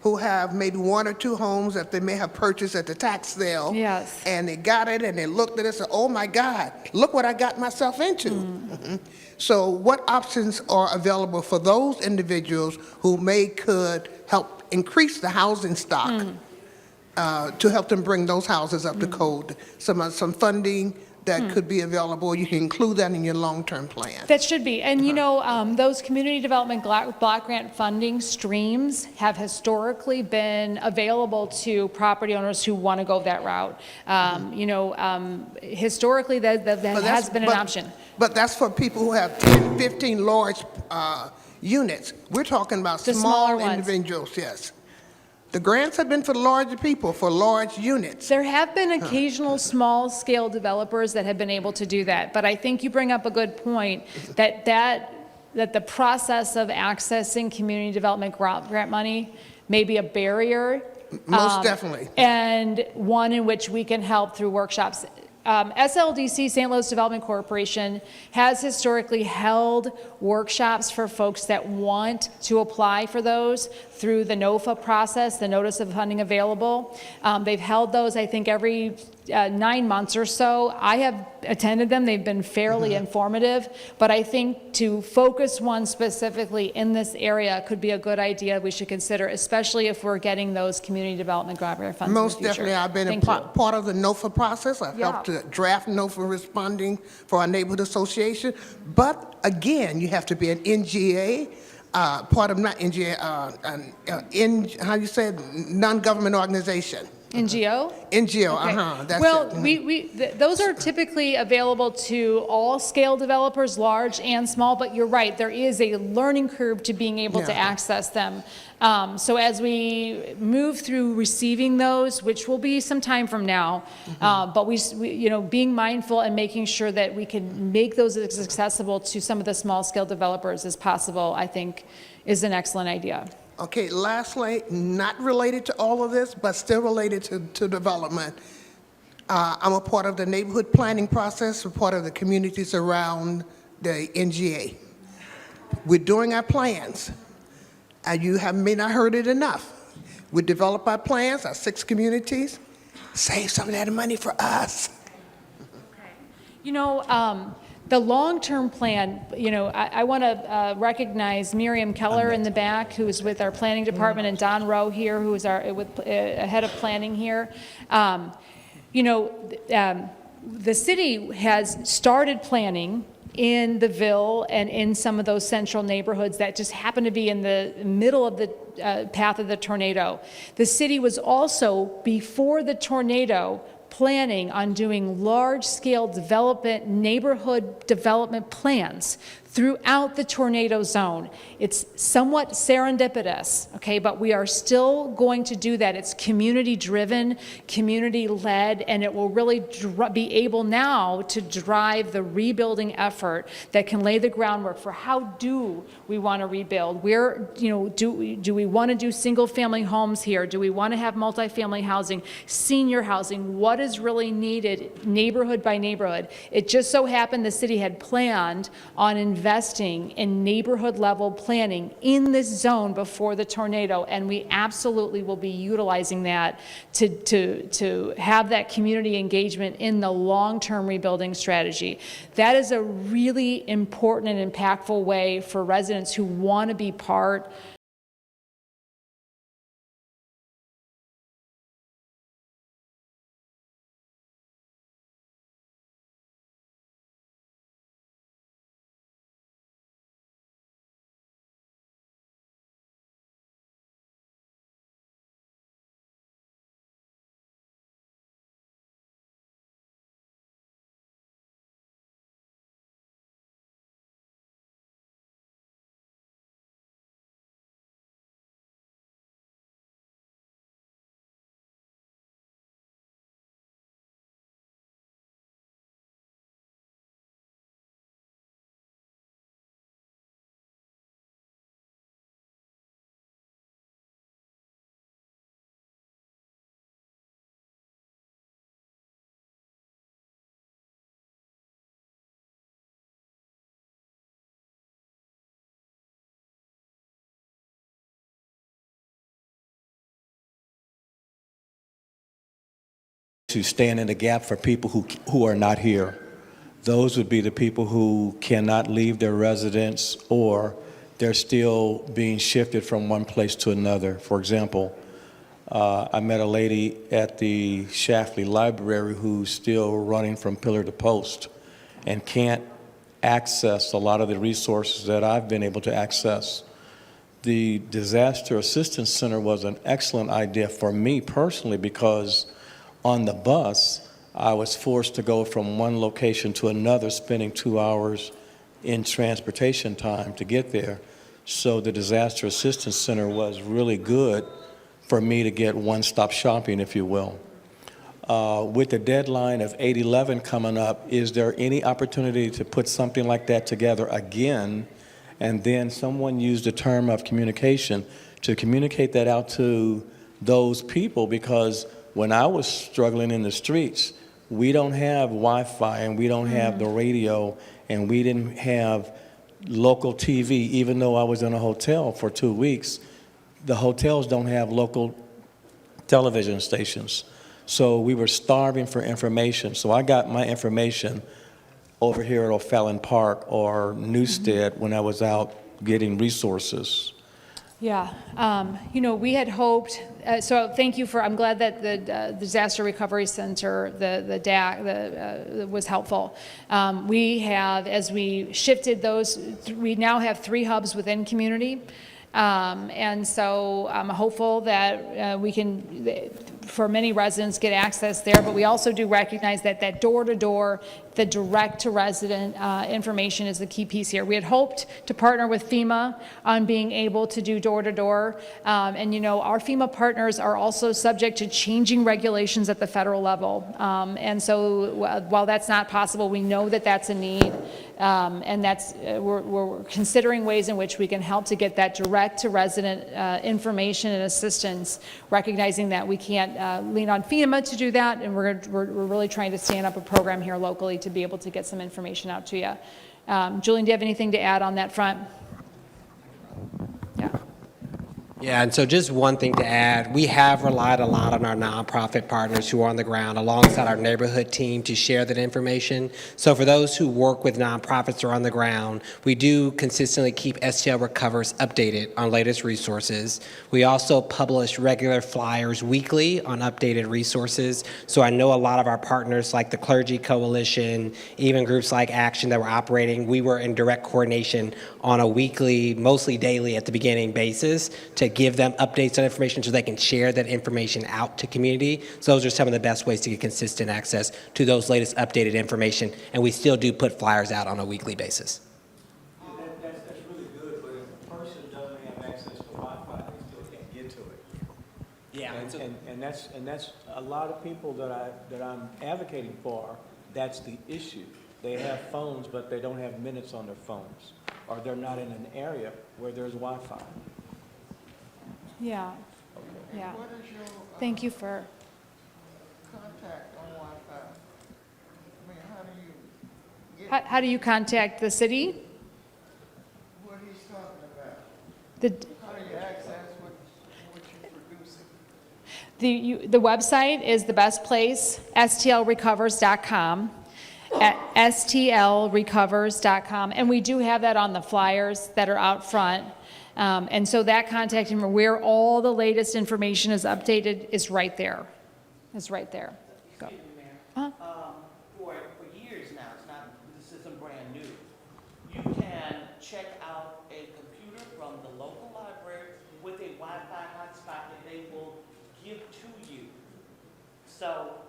who have maybe 1 or 2 homes that they may have purchased at the tax sale. Yes. And they got it and they looked at it and said, oh my God, look what I got myself into. So what options are available for those individuals who could help increase the housing stock to help them bring those houses up to code? Some funding that could be available. You can include that in your long-term plan. That should be. And you know, those community development block grant funding streams have historically been available to property owners who want to go that route. You know, historically that has been an option. But that's for people who have 10, 15 large units. We're talking about The small smaller ones. individuals, yes. The grants have been for larger people, for large units. There have been occasional small-scale developers that have been able to do that, but I think you bring up a good point that the process of accessing community development grant money may be a barrier. Most definitely. And one in which we can help through workshops. SLDC, St. Louis Development Corporation, has historically held workshops for folks that want to apply for those through the NOFA process, the Notice of Funding Available. They've held those, I think, every 9 months or so. I have attended them. They've been fairly informative, but I think to focus one specifically in this area could be a good idea we should consider, especially if we're getting those community development grant funds Most in the future. definitely. I've been part of the NOFA process. I've helped to draft NOFA responding for our neighborhood association. But again, you have to be an NGA, part of not NGA, how you say it, non-government organization. NGO? NGO, Okay. that's Well, it. those are typically available to all scale developers, large and small, but you're right, there is a learning curve to being able to Yeah. access them. So as we move through receiving those, which will be some time from now, but we, you know, being mindful and making sure that we can make those as accessible to some of the small scale developers as possible, I think is an excellent idea. Okay, lastly, not related to all of this, but still related to development. I'm a part of the neighborhood planning process, a part of the communities around the NGA. We're doing our plans, and you may not heard it enough. We develop our plans, our 6 communities, save some of that money for us. You know, the long-term plan, you know, I want to recognize Miriam Keller in the back, who is with our planning department, and Don Rowe here, who is our head of planning here. You know, the city has started planning in the Ville and in some of those central neighborhoods that just happen to be in the middle of the path of the tornado. The city was also, before the tornado, planning on doing large-scale development, neighborhood development plans throughout the tornado zone. It's somewhat serendipitous, okay, but we are still going to do that. It's community-driven, community-led, and it will really be able now to drive the rebuilding effort that can lay the groundwork for how do we want to rebuild. Where, you know, do we want to do single-family homes here? Do we want to have multifamily housing, senior housing? What is really needed, neighborhood by neighborhood? It just so happened the city had planned on investing in neighborhood level planning in this zone before the tornado, and we absolutely will be utilizing that to have that community engagement in the long-term rebuilding strategy. That is a really important and impactful way for residents who want to be part to stand in the gap for people who are not here. Those would be the people who cannot leave their residence, or they're still being shifted from one place to another. For example, I met a lady at the Shafley Library who's still running from pillar to post and can't access a lot of the resources that I've been able to access. The Disaster Assistance Center was an excellent idea for me personally, because on the bus, I was forced to go from one location to another, spending 2 hours in transportation time to get there. So the Disaster Assistance Center was really good for me to get one-stop shopping, if you will. With the deadline of 8/11 coming up, is there any opportunity to put something like that together again? And then someone used the term of communication, to communicate that out to those people, because when I was struggling in the streets, we don't have Wi-Fi, and we don't have the radio, and we didn't have local TV. Even though I was in a hotel for 2 weeks, the hotels don't have local television stations. So we were starving for information. So I got my information over here at O'Fallon Park or Newstead when I was out getting resources. Yeah, you know, we had hoped, so thank you for, I'm glad that the Disaster Recovery Center, the DAC, was helpful. We have, as we shifted those, we now have 3 hubs within community. And so I'm hopeful that we can, for many residents get access there, but we also do recognize that that door-to-door, the direct-to-resident information is the key piece here. We had hoped to partner with FEMA on being able to do door-to-door, and you know, our FEMA partners are also subject to changing regulations at the federal level, and so while that's not possible, we know that that's a need, and that's we're considering ways in which we can help to get that direct-to-resident information and assistance, recognizing that we can't lean on FEMA to do that, and we're really trying to stand up a program here locally to be able to get some information out to you. Julian, do you have anything to add on that front? Yeah, and so just one thing to add, we have relied a lot on our nonprofit partners who are on the ground alongside our neighborhood team to share that information. So for those who work with nonprofits or on the ground, we do consistently keep STL Recovers updated on latest resources. We also publish regular flyers weekly on updated resources. So I know a lot of our partners like the Clergy Coalition, even groups like Action that were operating, we were in direct coordination on a weekly, mostly daily at the beginning basis to give them updates on information so they can share that information out to community. So those are some of the best ways to get consistent access to those latest updated information. And we still do put flyers out on a weekly basis. That's really good, but if a person doesn't have access to Wi-Fi, they still can't get to it. Yeah. And that's a lot of people that I'm advocating for, that's the issue. They have phones, but they don't have minutes on their phones, or they're not in an area where there's Wi-Fi. Yeah. Yeah. What is your Thank you for. contact on Wi-Fi? I mean, how do you get How do you contact the city? what he's talking about? The How do you access what you're producing? The website is the best place, stlrecovers.com, at stlrecovers.com, and we do have that on the flyers that are out front. And so that contact information, where all the latest information is updated, is right there. Is right there. Go. For years now, this isn't brand new. You can check out a computer from the local library with a Wi-Fi hotspot that they will give to you. So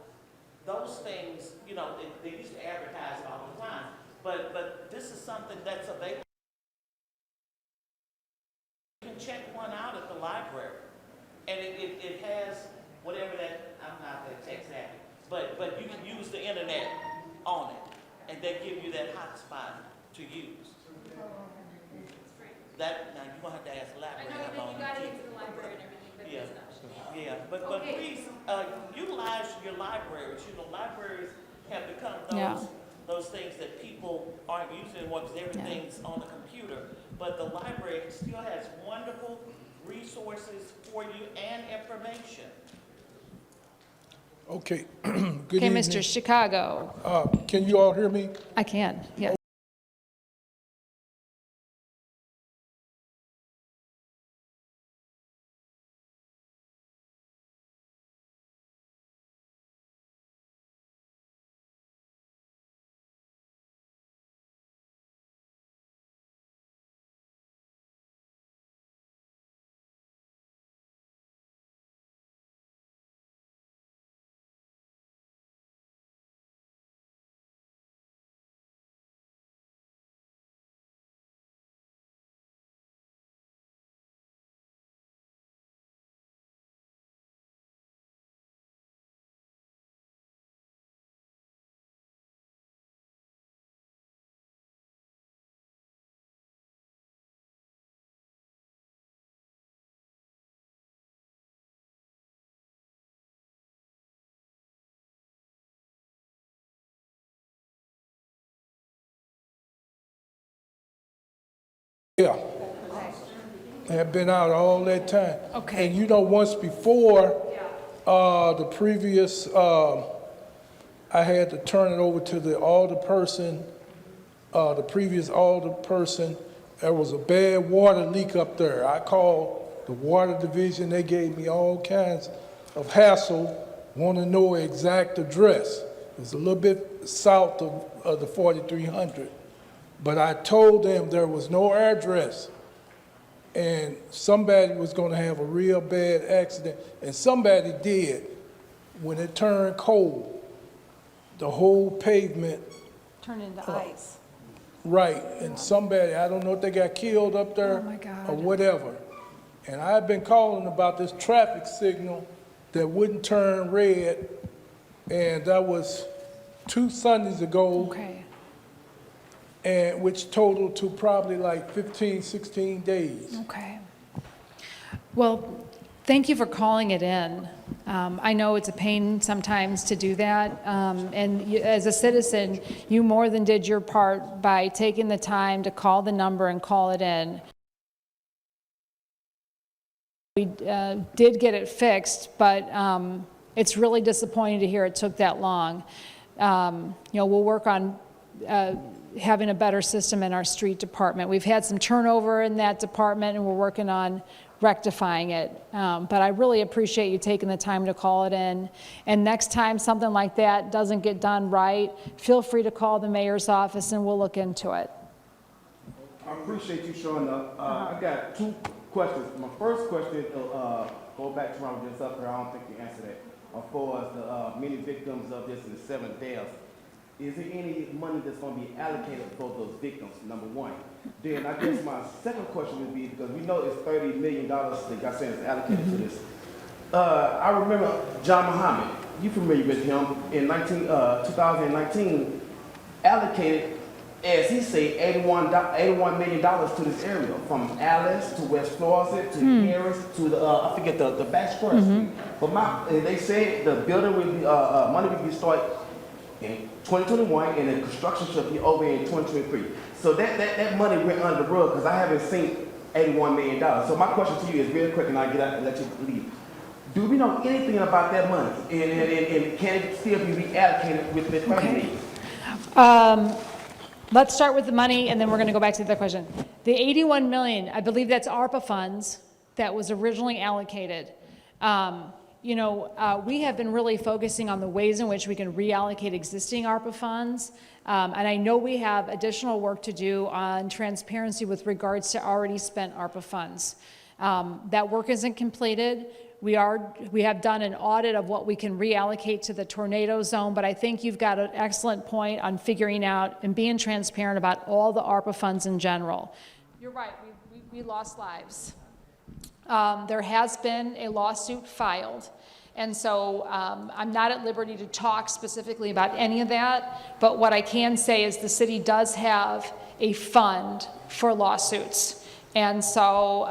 those things, you know, they used to advertise it all the time, but this is something that's available. You can check one out at the library, and it has whatever that, I'm not that tech savvy, but you can use the internet on it, and they give you that hotspot to use. That, now you're gonna have to ask the library how long it takes. Yeah, but please, utilize your libraries. You know, libraries have become those things that people aren't using anymore because everything's on the computer. But the library still has wonderful resources for you and information. Okay. Okay, Mr. Chicago. Can you all hear me? I can, yes. Yeah. I have been out all that time. Okay. And you know, once before, the previous, I had to turn it over to the alderperson, the previous alderperson. There was a bad water leak up there. I called the water division. They gave me all kinds of hassle, want to know exact address. It was a little bit south of the 4300. But I told them there was no address and somebody was going to have a real bad accident, and somebody did. when it turned cold, the whole pavement, Turn into ice. right, and somebody, I don't know if they got killed up there Oh, my God. or whatever. And I've been calling about this traffic signal that wouldn't turn red, and that was 2 Sundays ago. Okay. And which totaled to probably like 15, 16 days. Okay. Well, thank you for calling it in. I know it's a pain sometimes to do that. And as a citizen, you more than did your part by taking the time to call the number and call it in. We did get it fixed, but it's really disappointing to hear it took that long. We'll work on having a better system in our street department. We've had some turnover in that department, and we're working on rectifying it. But I really appreciate you taking the time to call it in. And next time something like that doesn't get done right, feel free to call the mayor's office, and we'll look into it. I appreciate you showing up. I got 2 questions. My first question, go back to when I was just up here, I don't think you answered it. As far as the many victims of this in the 7 deaths, is there any money that's going to be allocated for those victims, number 1? Then I guess my second question would be, because we know it's $30 million that got saying is allocated to this. I remember John Muhammad, you familiar with him, in 2019, allocated, as he said, $81 million to this area, from Alice to West Florissant to Harris to the, I forget the back square street. But they said the building will be, money will be started in 2021, and the construction should be over in 2023. So that money went under the rug, because I haven't seen $81 million. So my question to you is real quick, and I'll get out and let you leave. Do we know anything about that money? And can it still be reallocated with this money? Let's start with the money, and then we're going to go back to the other question. The $81 million, I believe that's ARPA funds that was originally allocated. We have been really focusing on the ways in which we can reallocate existing ARPA funds. And I know we have additional work to do on transparency with regards to already spent ARPA funds. That work isn't completed. We have done an audit of what we can reallocate to the tornado zone, but I think you've got an excellent point on figuring out and being transparent about all the ARPA funds in general. You're right, we lost lives. There has been a lawsuit filed, and so I'm not at liberty to talk specifically about any of that, but what I can say is the city does have a fund for lawsuits. And so,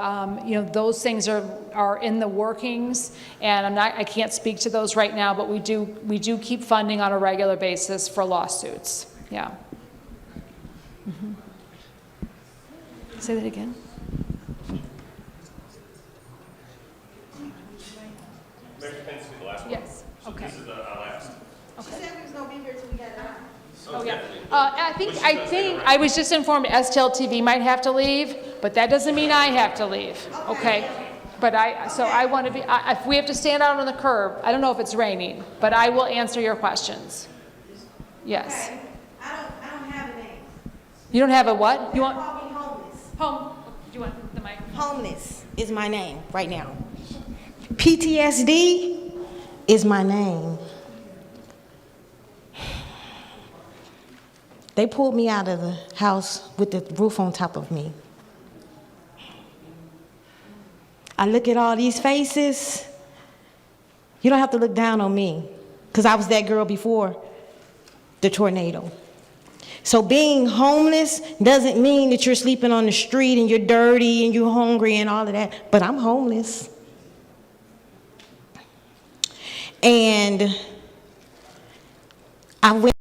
those things are in the workings, and I can't speak to those right now, but we do keep funding on a regular basis for lawsuits. Yeah. Say that again. Yes. Okay. This is our last. Okay. She said we was gonna be here till we got it out. Oh, yeah. I think I was just informed STL TV might have to leave, but that doesn't mean I have to leave, okay? But I want to be, if we have to stand out on the curb, I don't know if it's raining, but I will answer your questions. Yes. Okay. I don't have a name. You don't have a what? You want? Call me homeless. Do you want the mic? Homeless is my name right now. PTSD is my name. They pulled me out of the house with the roof on top of me. I look at all these faces. You don't have to look down on me, because I was that girl before the tornado. So being homeless doesn't mean that you're sleeping on the street and you're dirty and you're hungry and all of that, but I'm homeless. And I went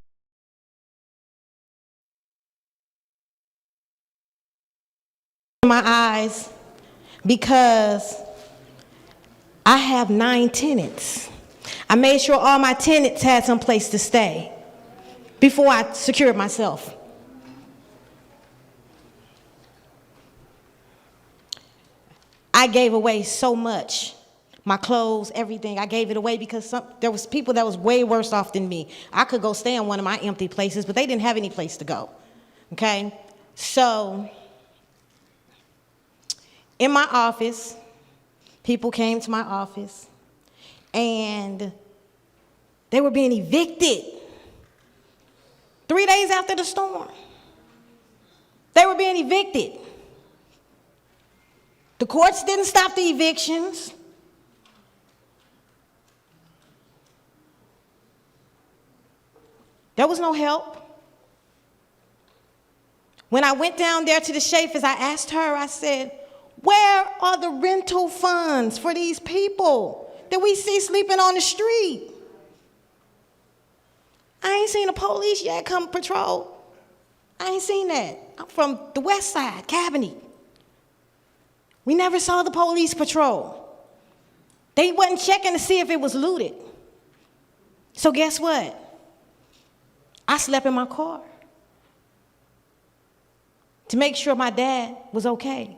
in my eyes because I have 9 tenants. I made sure all my tenants had some place to stay before I secured myself. I gave away so much. My clothes, everything, I gave it away because there was people that was way worse off than me. I could go stay in one of my empty places, but they didn't have any place to go, okay? So, in my office, people came to my office, and They were being evicted 3 days after the storm. They were being evicted. The courts didn't stop the evictions. There was no help. When I went down there to the Schaefer's, I asked her, I said, where are the rental funds for these people that we see sleeping on the street? I ain't seen the police yet come patrol. I ain't seen that. I'm from the west side, Cabanne. We never saw the police patrol. They wasn't checking to see if it was looted. So guess what? I slept in my car to make sure my dad was okay.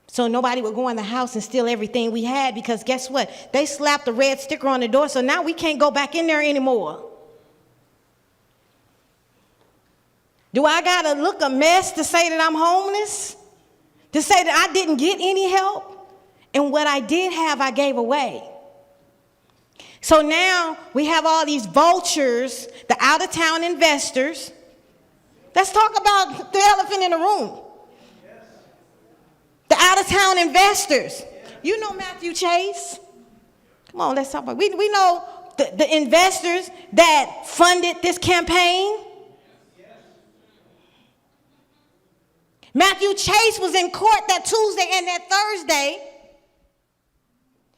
So nobody would go in the house and steal everything we had, because guess what? They slapped a red sticker on the door, so now we can't go back in there anymore. Do I gotta look a mess to say that I'm homeless? To say that I didn't get any help? And what I did have, I gave away. So now we have all these vultures, the out-of-town investors. Let's talk about the elephant in the room. The out-of-town investors. You know Matthew Chase. Come on, let's talk about it. We know the investors that funded this campaign. Matthew Chase was in court that Tuesday and that Thursday.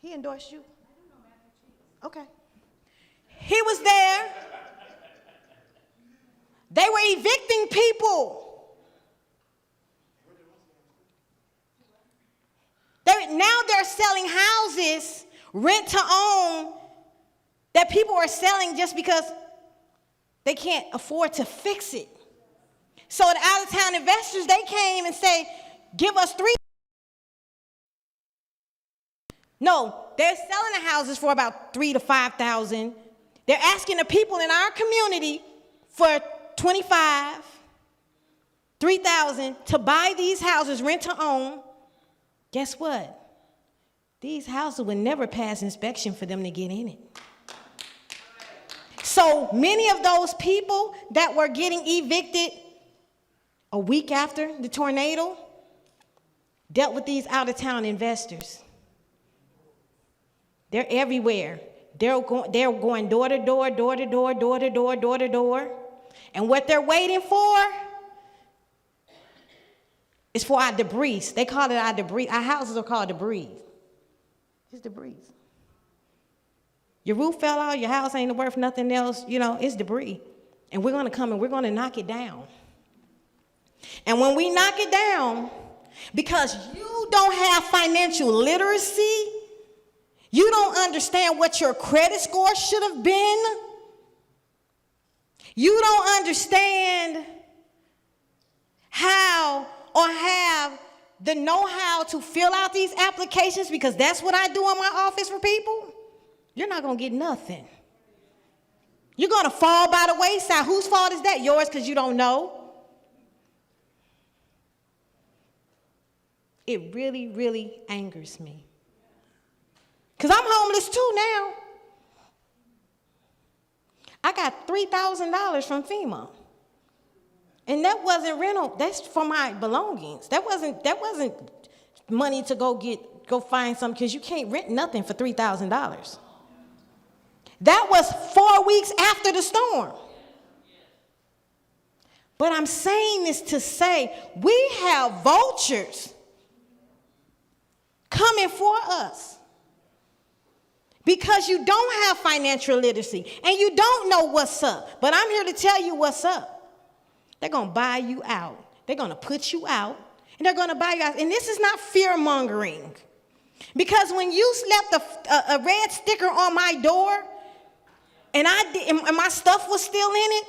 He endorsed you? Okay. He was there. They were evicting people. Now they're selling houses, rent to own, that people are selling just because they can't afford to fix it. So the out-of-town investors, they came and say, give us $3. No, they're selling the houses for about $3,000 to $5,000. They're asking the people in our community for $25,000, $3,000 to buy these houses, rent to own. Guess what? These houses would never pass inspection for them to get in it. So many of those people that were getting evicted a week after the tornado dealt with these out-of-town investors. They're everywhere. They're going door to door, door to door, door to door, door to door. And what they're waiting for is for our debris. They call it our debris. Our houses are called debris. It's debris. Your roof fell out, your house ain't worth nothing else, it's debris. And we're gonna come and we're gonna knock it down. And when we knock it down, because you don't have financial literacy, you don't understand what your credit score should have been, you don't understand how or have the know-how to fill out these applications, because that's what I do in my office for people, you're not going to get nothing. You're going to fall by the wayside. Whose fault is that? Yours, because you don't know. It really, really angers me. Because I'm homeless too now. I got $3,000 from FEMA. And that wasn't rental, that's for my belongings. That wasn't money to go find something, because you can't rent nothing for $3,000. That was 4 weeks after the storm. But I'm saying this to say we have vultures coming for us because you don't have financial literacy and you don't know what's up. But I'm here to tell you what's up. They're going to buy you out. They're going to put you out, and they're going to buy you out. And this is not fear-mongering. Because when you slapped a red sticker on my door, and my stuff was still in it,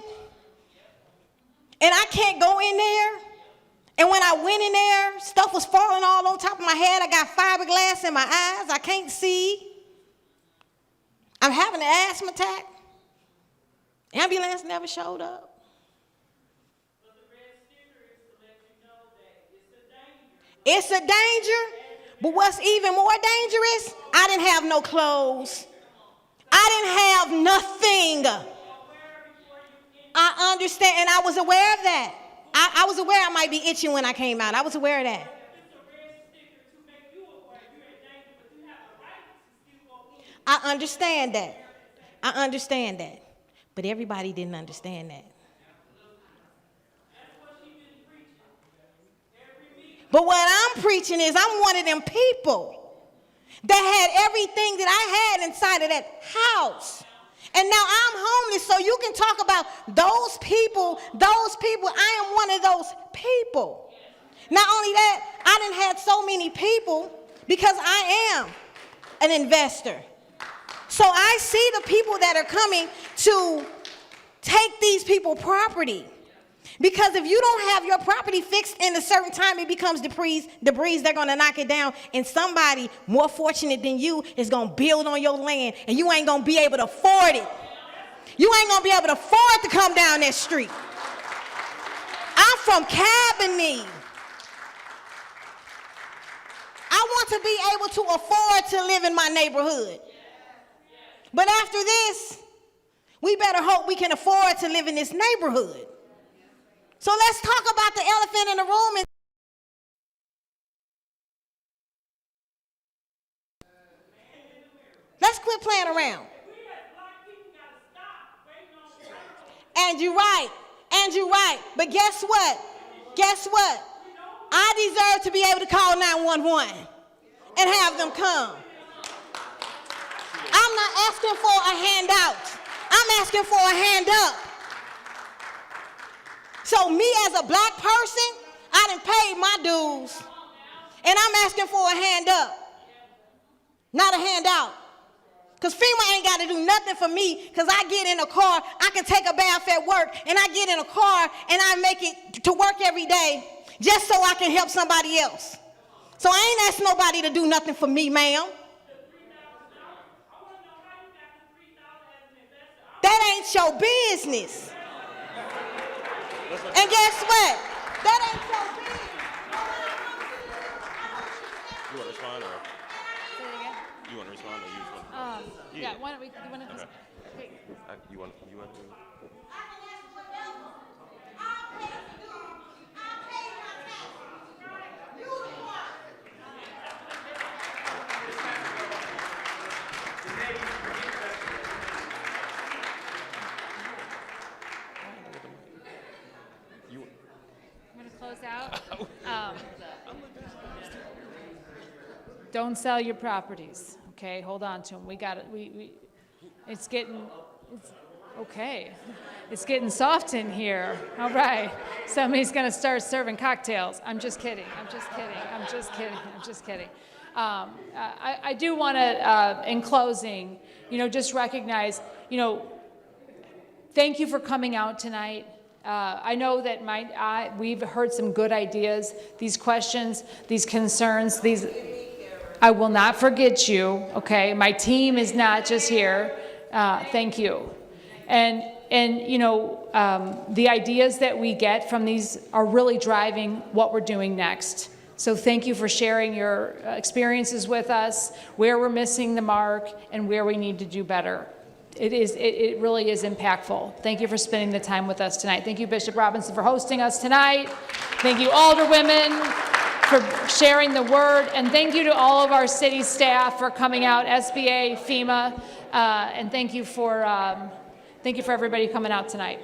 and I can't go in there, and when I went in there, stuff was falling all on top of my head. I got fiberglass in my eyes. I can't see. I'm having an asthma attack. Ambulance never showed up. It's a danger, but what's even more dangerous, I didn't have no clothes. I I didn't have nothing. I understand, and I was aware of that. I was aware I might be itching when I came out. I was aware of that. I understand that. I understand that. But everybody didn't understand that. But what I'm preaching is I'm one of them people that had everything that I had inside of that house. And now I'm homeless, so you can talk about those people, I am one of those people. Not only that, I done had so many people because I am an investor. So I see the people that are coming to take these people property. Because if you don't have your property fixed in a certain time, it becomes debris, they're gonna knock it down, and somebody more fortunate than you is gonna build on your land, and you ain't gonna be able to afford it. You ain't gonna be able to afford to come down that street. I'm from Cabanee. I want to be able to afford to live in my neighborhood. But after this, we better hope we can afford to live in this neighborhood. So let's talk about the elephant in the room. Let's quit playing around. And you're right. But guess what? I deserve to be able to call 911 and have them come. I'm not asking for a handout. I'm asking for a hand up. So me as a black person, I done paid my dues. And I'm asking for a hand up, not a handout. Because FEMA ain't got to do nothing for me, because I get in a car, I can take a bath at work, and I get in a car and I make it to work every day just so I can help somebody else. So I ain't asking nobody to do nothing for me, ma'am. That ain't your business. And guess what? That ain't your business. You want to respond, or? You want to respond, or you just want to? Yeah, why don't we, you want to? Okay. You want to? Close out. Don't sell your properties, okay? Hold on to them. We got it. It's getting soft in here. All right. Somebody's going to start serving cocktails. I'm just kidding. I do want to, in closing, just recognize, thank you for coming out tonight. I know that we've heard some good ideas, these questions, these concerns, I will not forget you, okay? My team is not just here. Thank you. And the ideas that we get from these are really driving what we're doing next. So thank you for sharing your experiences with us, where we're missing the mark, and where we need to do better. It really is impactful. Thank you for spending the time with us tonight. Thank you, Bishop Robinson, for hosting us tonight. Thank you, Alderwomen, for sharing the word. And thank you to all of our city staff for coming out, SBA, FEMA, and thank you for everybody coming out tonight.